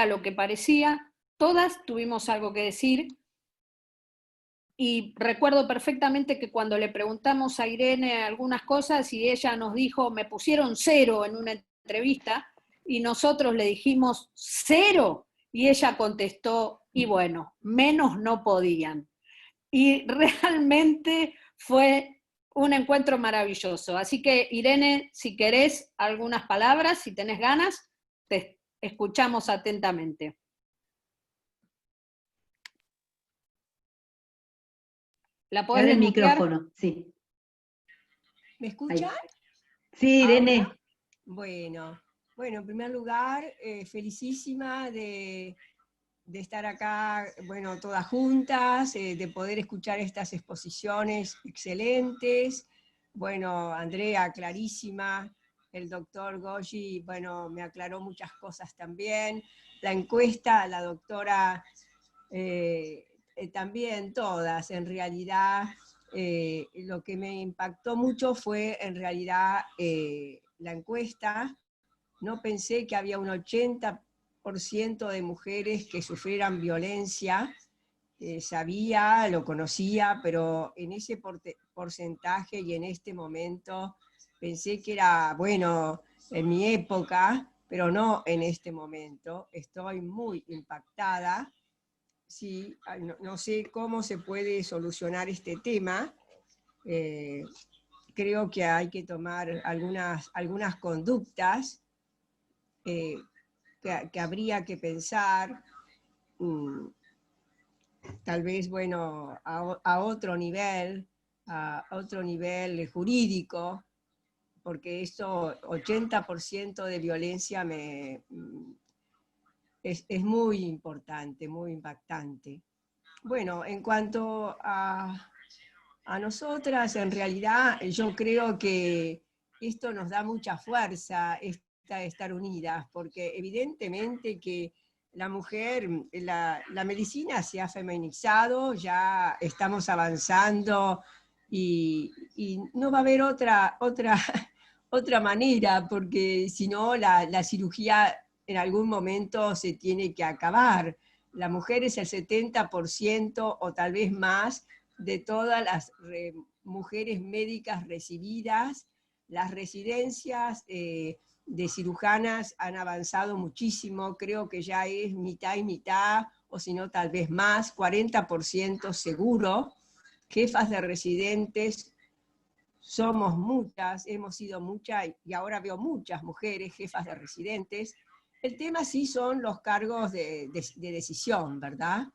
lo que parecía, todas tuvimos algo que decir. Y recuerdo perfectamente que cuando le preguntamos a Irene algunas cosas y ella nos dijo, me pusieron 0 en una entrevista, y nosotros le dijimos 0, y ella contestó, y bueno, menos no podían. Y realmente fue un encuentro maravilloso. Así que, Irene, si querés algunas palabras, si tenés ganas, te escuchamos atentamente. ¿La podés Abre el desmutear? micrófono, sí. ¿Me escuchan? Sí, Irene. ¿Ahora? Bueno, en primer lugar, felicísima de estar acá, bueno, todas juntas, de poder escuchar estas exposiciones excelentes. Bueno, Andrea, clarísima, el doctor Goyi, bueno, me aclaró muchas cosas también. La encuesta, la doctora, también todas, en realidad, lo que me impactó mucho fue en realidad la encuesta. No pensé que había un 80% de mujeres que sufrieran violencia. Sabía, lo conocía, pero en ese porcentaje y en este momento pensé que era, bueno, en mi época, pero no en este momento. Estoy muy impactada. Sí, no sé cómo se puede solucionar este tema. Creo que hay que tomar algunas conductas que habría que pensar, tal vez, bueno, a otro nivel jurídico, porque esto, 80% de violencia es muy importante, muy impactante. Bueno, en cuanto a nosotras, en realidad, yo creo que esto nos da mucha fuerza, estar unidas, porque evidentemente que la mujer, la medicina se ha feminizado, ya estamos avanzando y no va a haber otra manera, porque si no la cirugía en algún momento se tiene que acabar. La mujer es el 70% o tal vez más de todas las mujeres médicas recibidas. Las residencias de cirujanas han avanzado muchísimo, creo que ya es mitad y mitad, o si no tal vez más, 40% seguro. Jefas de residentes somos muchas, hemos sido muchas, y ahora veo muchas mujeres jefas de residentes. El tema sí son los cargos de decisión, ¿verdad?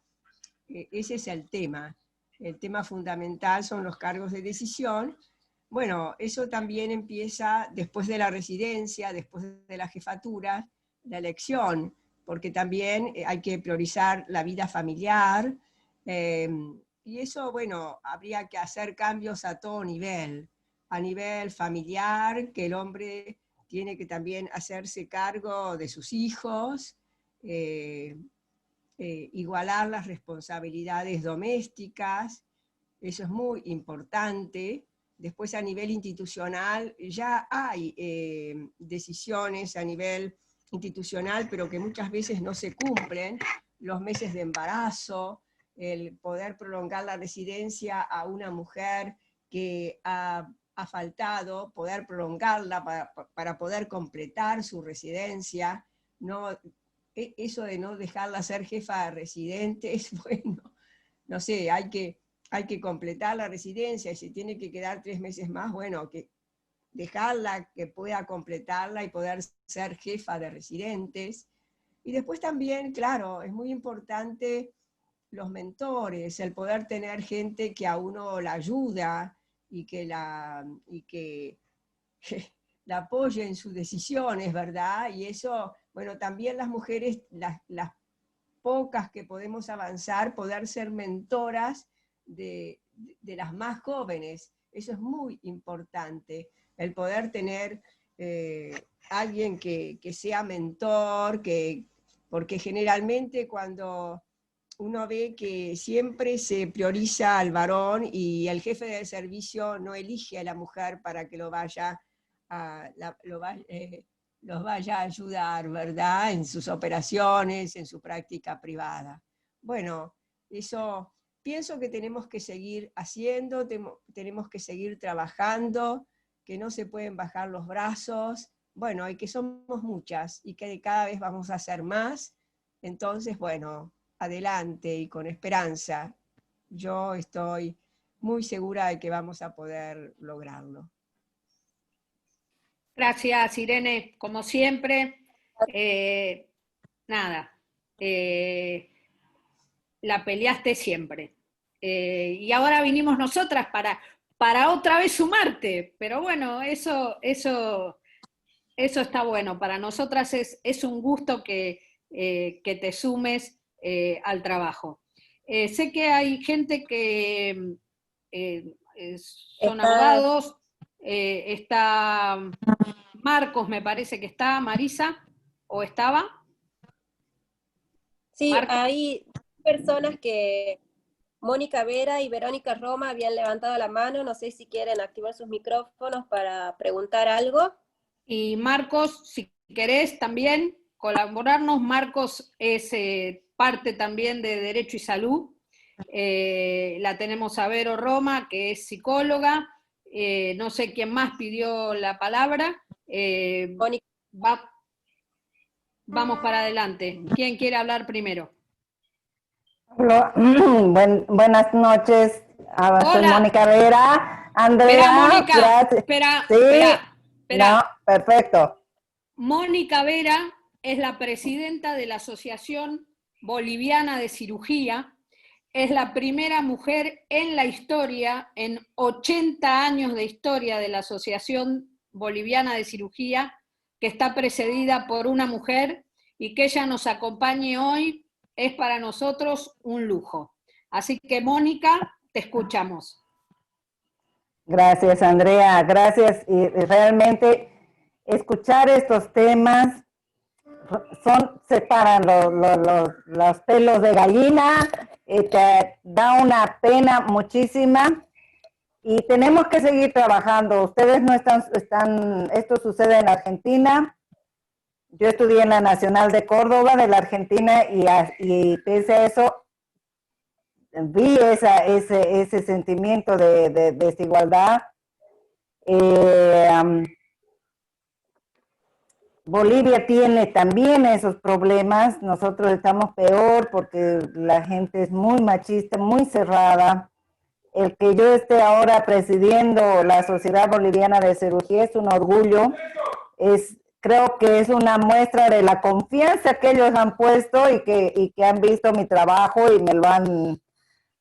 Ese es el tema. El tema fundamental son los cargos de decisión. Bueno, eso también empieza después de la residencia, después de la jefatura, la elección, porque también hay que priorizar la vida familiar, y eso, bueno, habría que hacer cambios a todo nivel. A nivel familiar, que el hombre tiene que también hacerse cargo de sus hijos, igualar las responsabilidades domésticas, eso es muy importante. Después a nivel institucional ya hay decisiones a nivel institucional, pero que muchas veces no se cumplen, los meses de embarazo, el poder prolongar la residencia a una mujer que ha faltado, poder prolongarla para poder completar su residencia, no, eso de no dejarla ser jefa de residente es bueno, no sé, hay que completar la residencia y si tiene que quedar 3 meses más, bueno, que dejarla, que pueda completarla y poder ser jefa de residentes. Y después también, claro, es muy importante los mentores, el poder tener gente que a uno la ayuda y que la apoye en sus decisiones, ¿verdad? Y eso, bueno, también las mujeres, las pocas que podemos avanzar, poder ser mentoras de las más jóvenes. Eso es muy importante, el poder tener alguien que sea mentor, porque generalmente cuando uno ve que siempre se prioriza al varón y el jefe del servicio no elige a la mujer para que los vaya a ayudar, ¿verdad? En sus operaciones, en su práctica privada. Bueno, eso pienso que tenemos que seguir haciendo, tenemos que seguir trabajando, que no se pueden bajar los brazos, bueno, y que somos muchas y que cada vez vamos a hacer más. Entonces, bueno, adelante y con esperanza. Yo estoy muy segura de que vamos a poder lograrlo. Gracias, Irene, como siempre. Nada, la peleaste siempre. Y ahora vinimos nosotras para otra vez sumarte, pero bueno, eso está bueno. Para nosotras es un gusto que te sumes al trabajo. Sé que hay gente que son abogados, está Marcos me parece que está, Marisa, ¿o estaba? Sí, Marcos. hay personas que Mónica Vera y Verónica Roma habían levantado la mano, no sé si quieren activar sus micrófonos para preguntar algo. Y Marcos, si querés también colaborarnos, Marcos es parte también de Derecho y Salud. La tenemos a Vero Roma, que es psicóloga. No sé quién más pidió la palabra. Vamos para adelante. ¿Quién quiere hablar primero? Hola, buenas noches. Soy Hola. Mónica Vera. Andrea, Espera, Mónica. gracias. Espera, Sí, espera. no, perfecto. Mónica Vera es la presidenta de la Asociación Boliviana de Cirugía. Es la primera mujer en la historia, en 80 años de historia de la Asociación Boliviana de Cirugía, que está precedida por una mujer, y que ella nos acompañe hoy es para nosotros un lujo. Así que, Mónica, te escuchamos. Gracias, Andrea, gracias. Y realmente escuchar estos temas separan los pelos de gallina, te da una pena muchísima. Y tenemos que seguir trabajando. Ustedes no están, esto sucede en Argentina. Yo estudié en la Nacional de Córdoba, de la Argentina, y pese a eso, vi ese sentimiento de desigualdad. Bolivia tiene también esos problemas. Nosotros estamos peor porque la gente es muy machista, muy cerrada. El que yo esté ahora presidiendo la Sociedad Boliviana de Cirugía es un orgullo, creo que es una muestra de la confianza que ellos han puesto y que han visto mi trabajo y me lo han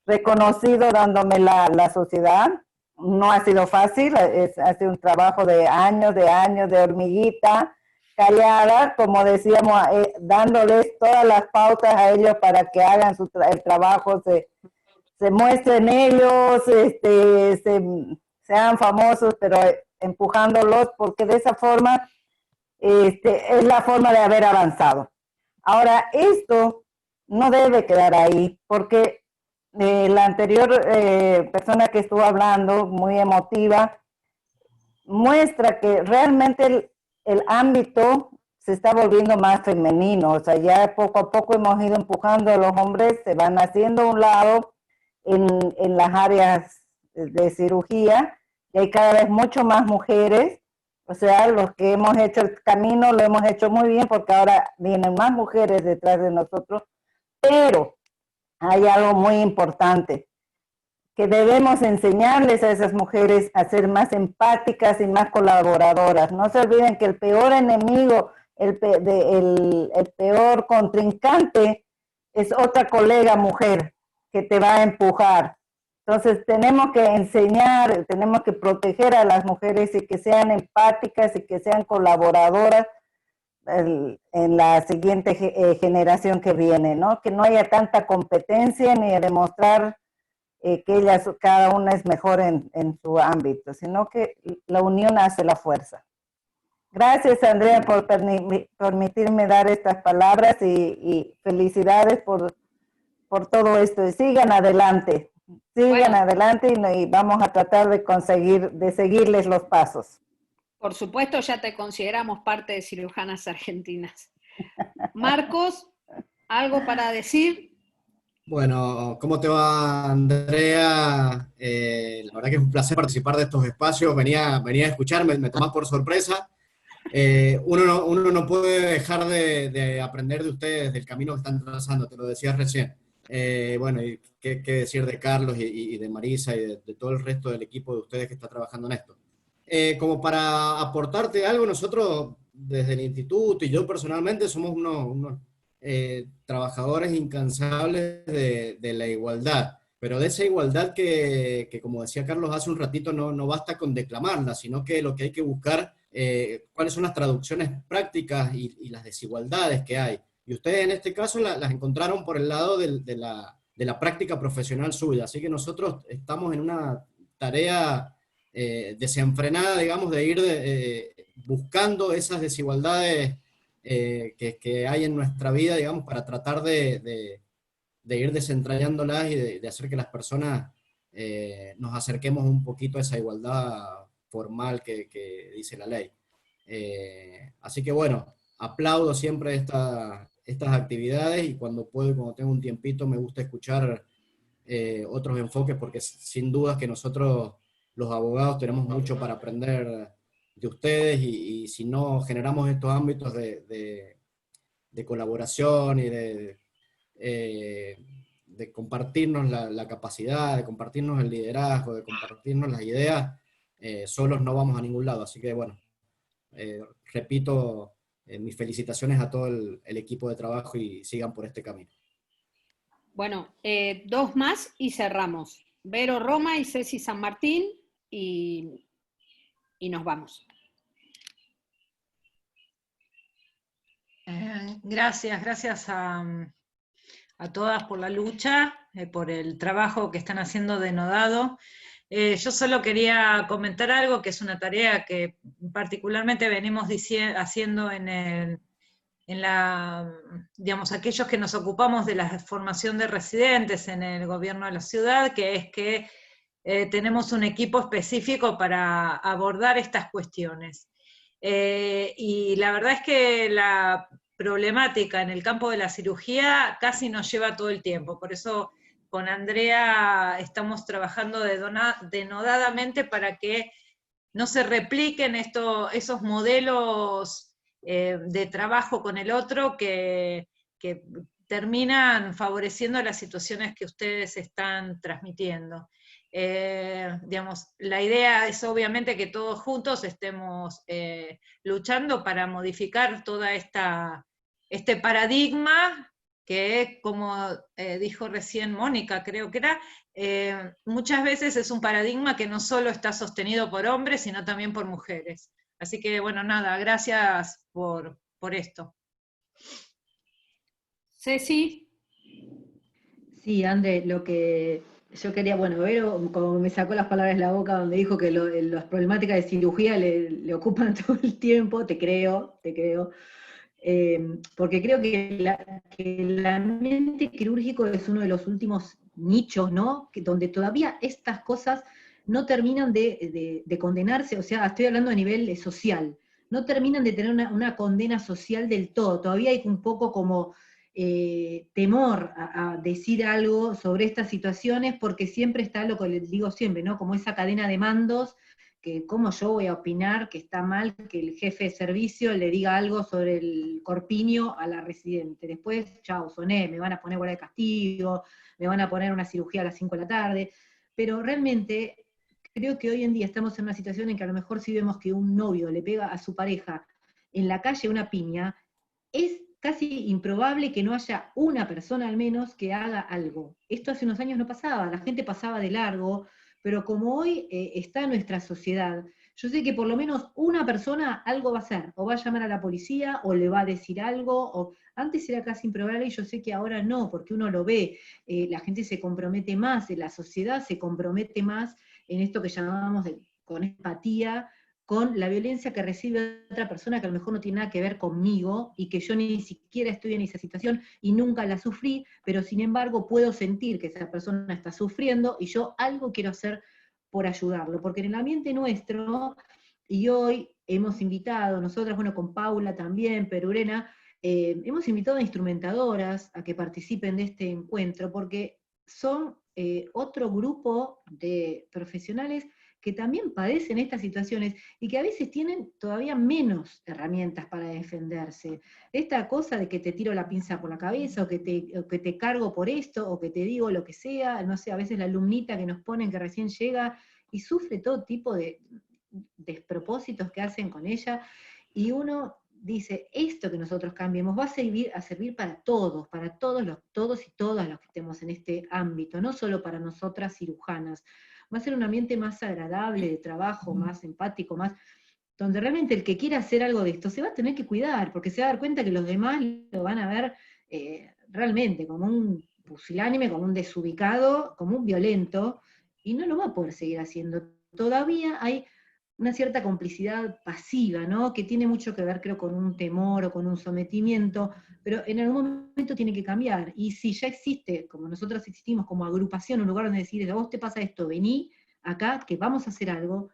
reconocido dándome la sociedad. No ha sido fácil, ha sido un trabajo de años, de hormiguita, callada, como decíamos, dándoles todas las pautas a ellos para que hagan el trabajo, se muestren ellos, sean famosos, pero empujándolos, porque de esa forma es la forma de haber avanzado. Ahora, esto no debe quedar ahí, porque la anterior persona que estuvo hablando, muy emotiva, muestra que realmente el ámbito se está volviendo más femenino, o sea, ya poco a poco hemos ido empujando a los hombres, se van haciendo a un lado, en las áreas de cirugía, y hay cada vez mucho más mujeres, o sea, los que hemos hecho el camino lo hemos hecho muy bien porque ahora vienen más mujeres detrás de nosotros, pero hay algo muy importante, que debemos enseñarles a esas mujeres a ser más empáticas y más colaboradoras. No se olviden que el peor enemigo, el peor contrincante es otra colega mujer que te va a empujar. Entonces tenemos que enseñar, tenemos que proteger a las mujeres y que sean empáticas y que sean colaboradoras en la siguiente generación que viene, ¿no? Que no haya tanta competencia ni demostrar que ellas, cada una es mejor en su ámbito, sino que la unión hace la fuerza. Gracias, Andrea, por permitirme dar estas palabras y felicidades por todo esto. Y sigan adelante, adelante y vamos a tratar de seguirles los pasos. Por supuesto, ya te consideramos parte de Cirujanas Argentinas. Marcos, ¿algo para decir? Bueno, ¿cómo te va, Andrea? La verdad que es un placer participar de estos espacios. Venía a escucharme, me tomás por sorpresa. Uno no puede dejar de aprender de ustedes, del camino que están trazando, te lo decías recién. Bueno, y qué decir de Carlos y de Marisa y de todo el resto del equipo de ustedes que está trabajando en esto. Como para aportarte algo, nosotros desde el instituto y yo personalmente somos unos trabajadores incansables de la igualdad, pero de esa igualdad que como decía Carlos hace un ratito, no basta con declamarla, sino que lo que hay que buscar, cuáles son las traducciones prácticas y las desigualdades que hay. Y ustedes en este caso las encontraron por el lado de la práctica profesional suya, así que nosotros estamos en una tarea desenfrenada, digamos, de ir buscando esas desigualdades que hay en nuestra vida, digamos, para tratar de ir desentrañándolas y de hacer que las personas nos acerquemos un poquito a esa igualdad formal que dice la ley. Así que bueno, aplaudo siempre estas actividades, y cuando puedo, cuando tengo un tiempito, me gusta escuchar otros enfoques, porque sin dudas que nosotros, los abogados, tenemos mucho para aprender de ustedes, y si no generamos estos ámbitos de colaboración y de compartirnos la capacidad, de compartirnos el liderazgo, de compartirnos las ideas, solos no vamos a ningún lado. Así que bueno, repito, mis felicitaciones a todo el equipo de trabajo, y sigan por este camino. Bueno, 2 más y cerramos. Vero Roma y Ceci San Martín, y nos vamos. Gracias a todas por la lucha, por el trabajo que están haciendo denodado. Yo solo quería comentar algo, que es una tarea que particularmente venimos haciendo digamos, aquellos que nos ocupamos de la formación de residentes en el gobierno de la ciudad, que es que tenemos un equipo específico para abordar estas cuestiones. Y la verdad es que la problemática en el campo de la cirugía casi nos lleva todo el tiempo, por eso con Andrea estamos trabajando denodadamente para que no se repliquen esos modelos de trabajo con el otro que terminan favoreciendo las situaciones que ustedes están transmitiendo. Digamos, la idea es obviamente que todos juntos estemos luchando para modificar toda este paradigma que, como dijo recién Mónica, creo que era, muchas veces es un paradigma que no solo está sostenido por hombres, sino también por mujeres. Así que, bueno, nada, gracias por esto. Ceci. Sí, André, lo que yo quería, bueno, Vero, como me sacó las palabras de la boca, donde dijo que las problemáticas de cirugía le ocupan todo el tiempo, te creo, porque creo que el ambiente quirúrgico es uno de los últimos nichos, ¿no? Donde todavía estas cosas no terminan de condenarse, o sea, estoy hablando a nivel social, no terminan de tener una condena social del todo, todavía hay un poco como temor a decir algo sobre estas situaciones, porque siempre está lo que les digo siempre, ¿no? Como esa cadena de mandos, que cómo yo voy a opinar que está mal que el jefe de servicio le diga algo sobre el corpiño a la residente. Después, chao, soné, me van a poner guardia de castigo, me van a poner una cirugía a las 5 de la tarde, pero realmente creo que hoy en día estamos en una situación en que a lo mejor si vemos que un novio le pega a su pareja en la calle una piña, es casi improbable que no haya una persona al menos que haga algo. Esto hace unos años no pasaba, la gente pasaba de largo, pero como hoy está en nuestra sociedad, yo sé que por lo menos una persona algo va a hacer, o va a llamar a la policía, o le va a decir algo, o antes era casi improbable, y yo sé que ahora no, porque uno lo ve, la gente se compromete más, la sociedad se compromete más en esto que llamamos con empatía, con la violencia que recibe otra persona que a lo mejor no tiene nada que ver conmigo, y que yo ni siquiera estoy en esa situación y nunca la sufrí, pero sin embargo puedo sentir que esa persona está sufriendo y yo algo quiero hacer por ayudarlo, porque en el ambiente nuestro, y hoy hemos invitado, nosotras, bueno, con Paula también, Perurena, hemos invitado a instrumentadoras a que participen de este encuentro, porque son otro grupo de profesionales que también padecen estas situaciones y que a veces tienen todavía menos herramientas para defenderse. Esta cosa de que te tiro la pinza por la cabeza, o que te cargo por esto, o que te digo lo que sea, no sé, a veces la alumnita que nos ponen que recién llega y sufre todo tipo de despropósitos que hacen con ella, y uno dice, esto que nosotros cambiemos va a servir para todos y todas los que estemos en este ámbito, no solo para nosotras cirujanas. Va a ser un ambiente más agradable de trabajo, más empático, más donde realmente el que quiera hacer algo de esto se va a tener que cuidar, porque se va a dar cuenta que los demás lo van a ver realmente como un pusilánime, como un desubicado, como un violento, y no lo va a poder seguir haciendo. todavía hay una cierta complicidad pasiva, ¿no? Que tiene mucho que ver, creo, con un temor o con un sometimiento, pero en algún momento tiene que cambiar. Y si ya existe, como nosotros existimos como agrupación, un lugar donde decir, a vos te pasa esto, vení acá, que vamos a hacer algo,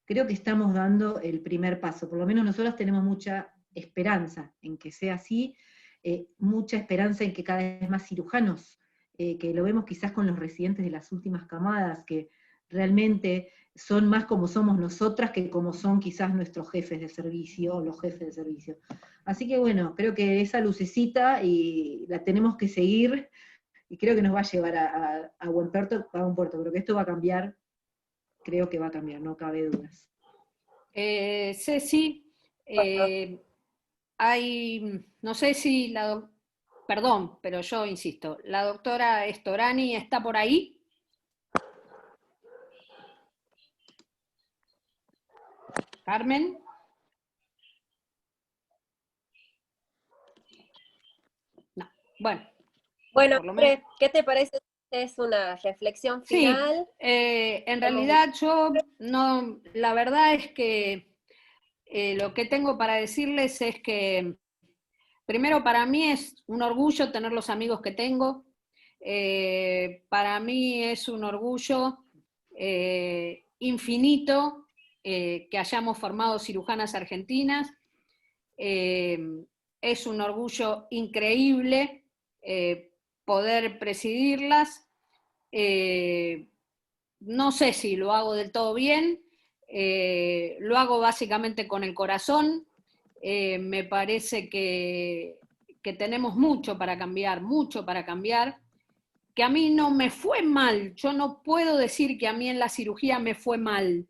creo que estamos dando el primer paso. Por lo menos nosotros tenemos mucha esperanza en que sea así, mucha esperanza en que cada vez más cirujanos, que lo vemos quizás con los residentes de las últimas camadas, que realmente son más como somos nosotras que como son quizás nuestros jefes de servicio o los jefes de servicio. Así que bueno, creo que esa lucecita y la tenemos que seguir, y creo que nos va a llevar a buen puerto, pero que esto va a cambiar, creo que va a cambiar, no cabe dudas. Ceci, no sé si perdón, pero yo insisto, ¿la doctora Storani está por ahí? Carmen. No, bueno. Bueno, ¿qué te parece? ¿Es una reflexión final? Sí, en realidad yo no, la verdad es que lo que tengo para decirles es que, primero, para mí es un orgullo tener los amigos que tengo, para mí es un orgullo infinito que hayamos formado cirujanas argentinas, es un orgullo increíble poder presidirlas, no sé si lo hago del todo bien, lo hago básicamente con el corazón, me parece que tenemos mucho para cambiar, que a mí no me fue mal, yo no puedo decir que a mí en la cirugía me fue mal,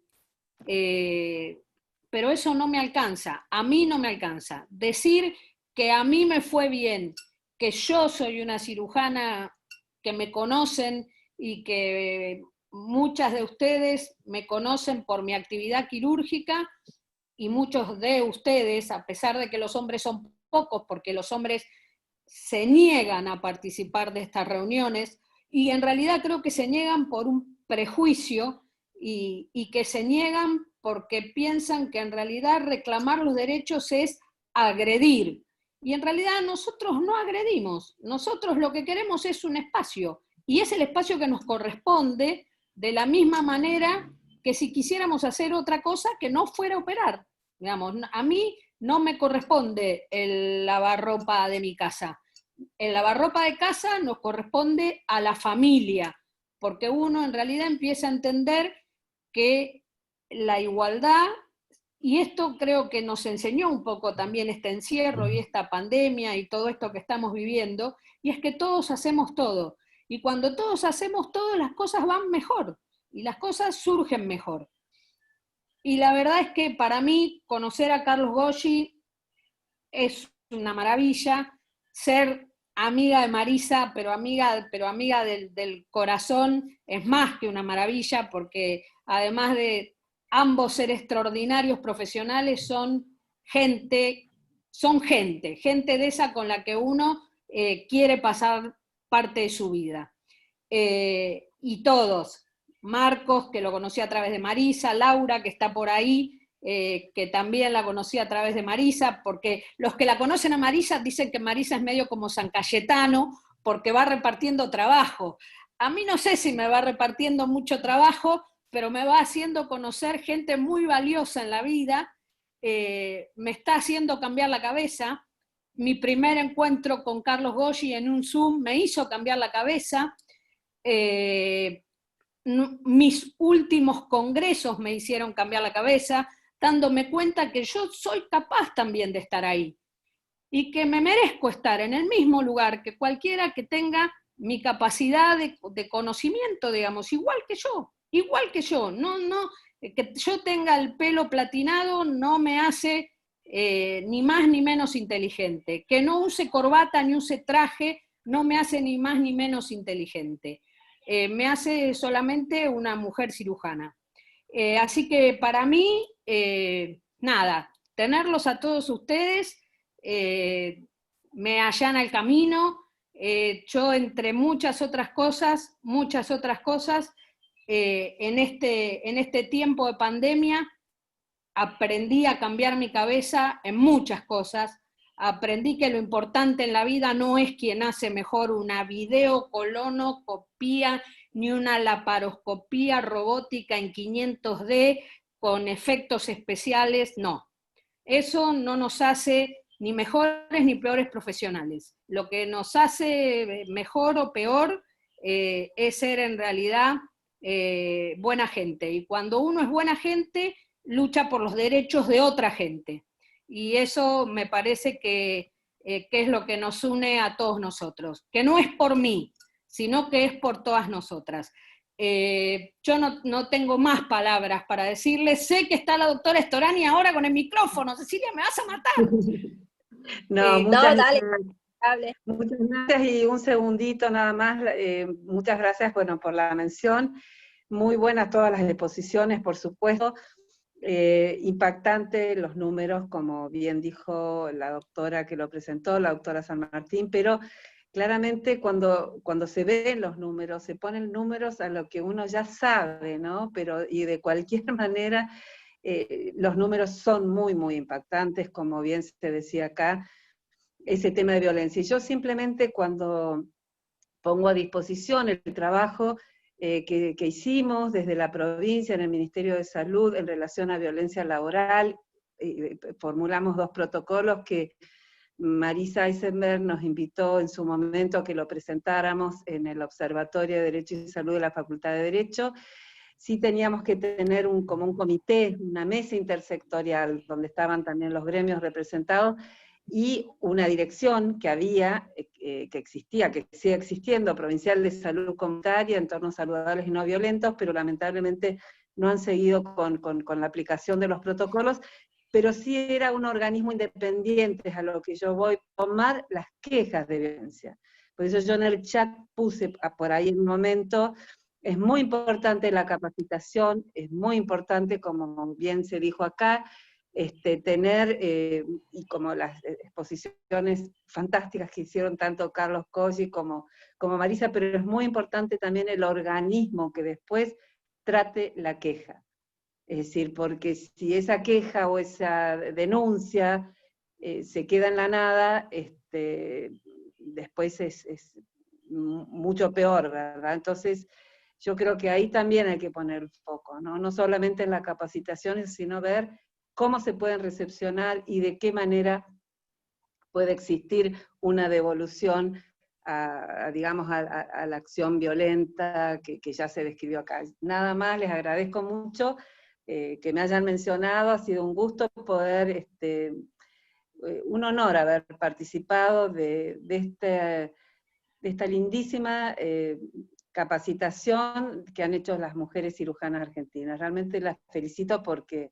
pero eso no me alcanza, a mí no me alcanza. Decir que a mí me fue bien, que yo soy una cirujana que me conocen y que muchas de ustedes me conocen por mi actividad quirúrgica, y muchos de ustedes, a pesar de que los hombres son pocos, porque los hombres se niegan a participar de estas reuniones, y en realidad creo que se niegan por un prejuicio, y que se niegan porque piensan que en realidad reclamar los derechos es agredir. Y en realidad nosotros no agredimos, nosotros lo que queremos es un espacio, y es el espacio que nos corresponde, de la misma manera que si quisiéramos hacer otra cosa que no fuera operar. Digamos, a mí no me corresponde el lavarropa de mi casa. El lavarropa de casa nos corresponde a la familia, porque uno en realidad empieza a entender que la igualdad, y esto creo que nos enseñó un poco también este encierro y esta pandemia y todo esto que estamos viviendo, y es que todos hacemos todo. Y cuando todos hacemos todo, las cosas van mejor, y las cosas surgen mejor. Y la verdad es que para mí, conocer a Carlos Goggi es una maravilla, ser amiga de Marisa, pero amiga del corazón, es más que una maravilla, porque además de ambos ser extraordinarios profesionales, son gente de esa con la que uno quiere pasar parte de su vida. Y todos, Marcos, que lo conocí a través de Marisa, Laura, que está por ahí, que también la conocí a través de Marisa, porque los que la conocen a Marisa dicen que Marisa es medio como San Cayetano, porque va repartiendo trabajo. A mí no sé si me va repartiendo mucho trabajo, pero me va haciendo conocer gente muy valiosa en la vida, me está haciendo cambiar la cabeza. Mi primer encuentro con Carlos Goggi en un Zoom me hizo cambiar la cabeza, mis últimos congresos me hicieron cambiar la cabeza, dándome cuenta que yo soy capaz también de estar ahí, y que me merezco estar en el mismo lugar que cualquiera que tenga mi capacidad de conocimiento, digamos, igual que yo, que yo tenga el pelo platinado no me hace ni más ni menos inteligente, que no use corbata ni use traje no me hace ni más ni menos inteligente, me hace solamente una mujer cirujana. Así que para mí, nada, tenerlos a todos ustedes me allana el camino. Yo, entre muchas otras cosas, en este tiempo de pandemia aprendí a cambiar mi cabeza en muchas cosas. Aprendí que lo importante en la vida no es quien hace mejor una videocolonoscopía ni una laparoscopía robótica en 500D con efectos especiales, no. Eso no nos hace ni mejores ni peores profesionales. Lo que nos hace mejor o peor es ser en realidad buena gente. Y cuando uno es buena gente, lucha por los derechos de otra gente. Y eso me parece que es lo que nos une a todos nosotros. Que no es por mí, sino que es por todas nosotras. Yo no tengo más palabras para decirles. Sé que está la doctora Storani ahora con el micrófono. Cecilia, me vas a matar. No, dale. Muchas gracias y un segundito nada más. Muchas gracias, bueno, por la mención. Muy buenas todas las exposiciones, por supuesto. Impactante los números, como bien dijo la doctora que lo presentó, la doctora San Martín, pero claramente cuando se ven los números, se ponen números a lo que uno ya sabe, ¿no? Y de cualquier manera, los números son muy, muy impactantes, como bien se decía acá, ese tema de violencia. Y yo simplemente cuando pongo a disposición el trabajo que hicimos desde la provincia, en el Ministerio de Salud, en relación a violencia laboral, formulamos 2 protocolos que Marisa Eisenberg nos invitó en su momento a que lo presentáramos en el Observatorio de Derecho y Salud de la Facultad de Derecho. Sí teníamos que tener como un comité, una mesa intersectorial, donde estaban también los gremios representados, y una dirección que había, que existía, que sigue existiendo, Provincial de Salud Comunitaria, Entornos Saludables y No Violentos, pero lamentablemente no han seguido con la aplicación de los protocolos, pero sí era un organismo independiente, a lo que yo voy a tomar las quejas de violencia. Por eso yo en el chat puse por ahí en un momento, es muy importante la capacitación, es muy importante, como bien se dijo acá, tener, y como las exposiciones fantásticas que hicieron tanto Carlos Colli como Marisa, pero es muy importante también el organismo que después trate la queja. Es decir, porque si esa queja o esa denuncia se queda en la nada, después es mucho peor, ¿verdad? Entonces, yo creo que ahí también hay que poner foco, ¿no? No solamente en la capacitación, sino ver cómo se pueden recepcionar y de qué manera puede existir una devolución digamos, a la acción violenta que ya se describió acá. Nada más, les agradezco mucho que me hayan mencionado, ha sido un gusto poder, un honor haber participado de esta lindísima capacitación que han hecho las mujeres cirujanas argentinas. Realmente las felicito porque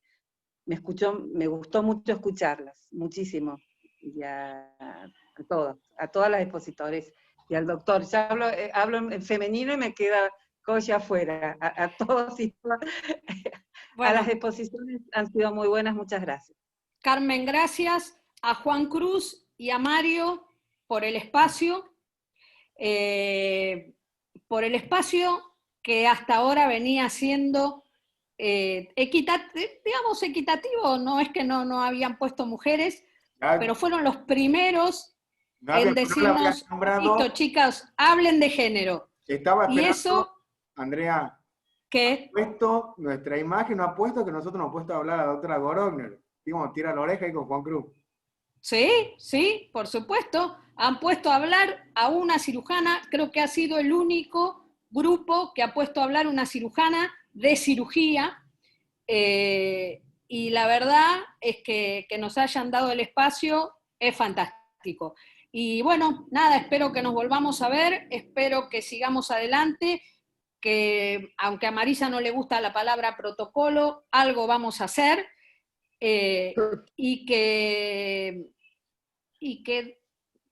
me gustó mucho escucharlas, muchísimo, y a todas las expositores, y al doctor. Ya hablo en femenino y me queda Colli afuera, a todos y todas. Bueno, a las exposiciones han sido muy buenas, muchas gracias. Carmen, gracias. A Juan Cruz y a Mario por el espacio que hasta ahora venía siendo equitativo, no es que no habían puesto mujeres, pero fueron los primeros en decirnos, listo, chicas, hablen de género. Estaba esperando, y eso, Andrea, ¿qué? Ha puesto nuestra imagen, no ha puesto que nosotros nos hemos puesto a hablar a la doctora Gorogner. Digamos, tira la oreja ahí con Juan Cruz. Sí, por supuesto. Han puesto a hablar a una cirujana, creo que ha sido el único grupo que ha puesto a hablar una cirujana de cirugía, y la verdad es que nos hayan dado el espacio es fantástico. Y bueno, nada, espero que nos volvamos a ver, espero que sigamos adelante, que aunque a Marisa no le gusta la palabra protocolo, algo vamos a hacer, y que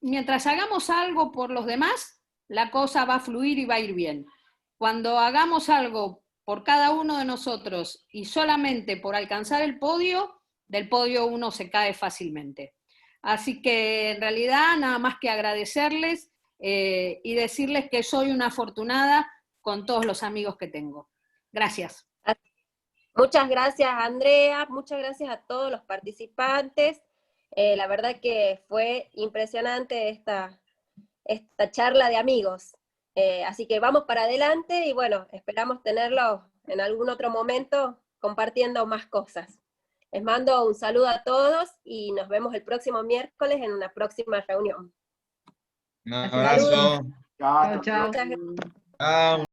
mientras hagamos algo por los demás, la cosa va a fluir y va a ir bien. Cuando hagamos algo por cada uno de nosotros y solamente por alcanzar el podio, del podio uno se cae fácilmente. Así que en realidad nada más que agradecerles y decirles que soy una afortunada con todos los amigos que tengo. Gracias. Muchas gracias, Andrea, muchas gracias a todos los participantes. La verdad que fue impresionante esta charla de amigos. Así que vamos para adelante y bueno, esperamos tenerlos en algún otro momento compartiendo más cosas. Les mando un saludo a todos y nos vemos el próximo miércoles en una próxima reunión. Un abrazo. Chao, Chao, chao. Muchas gracias. Chao.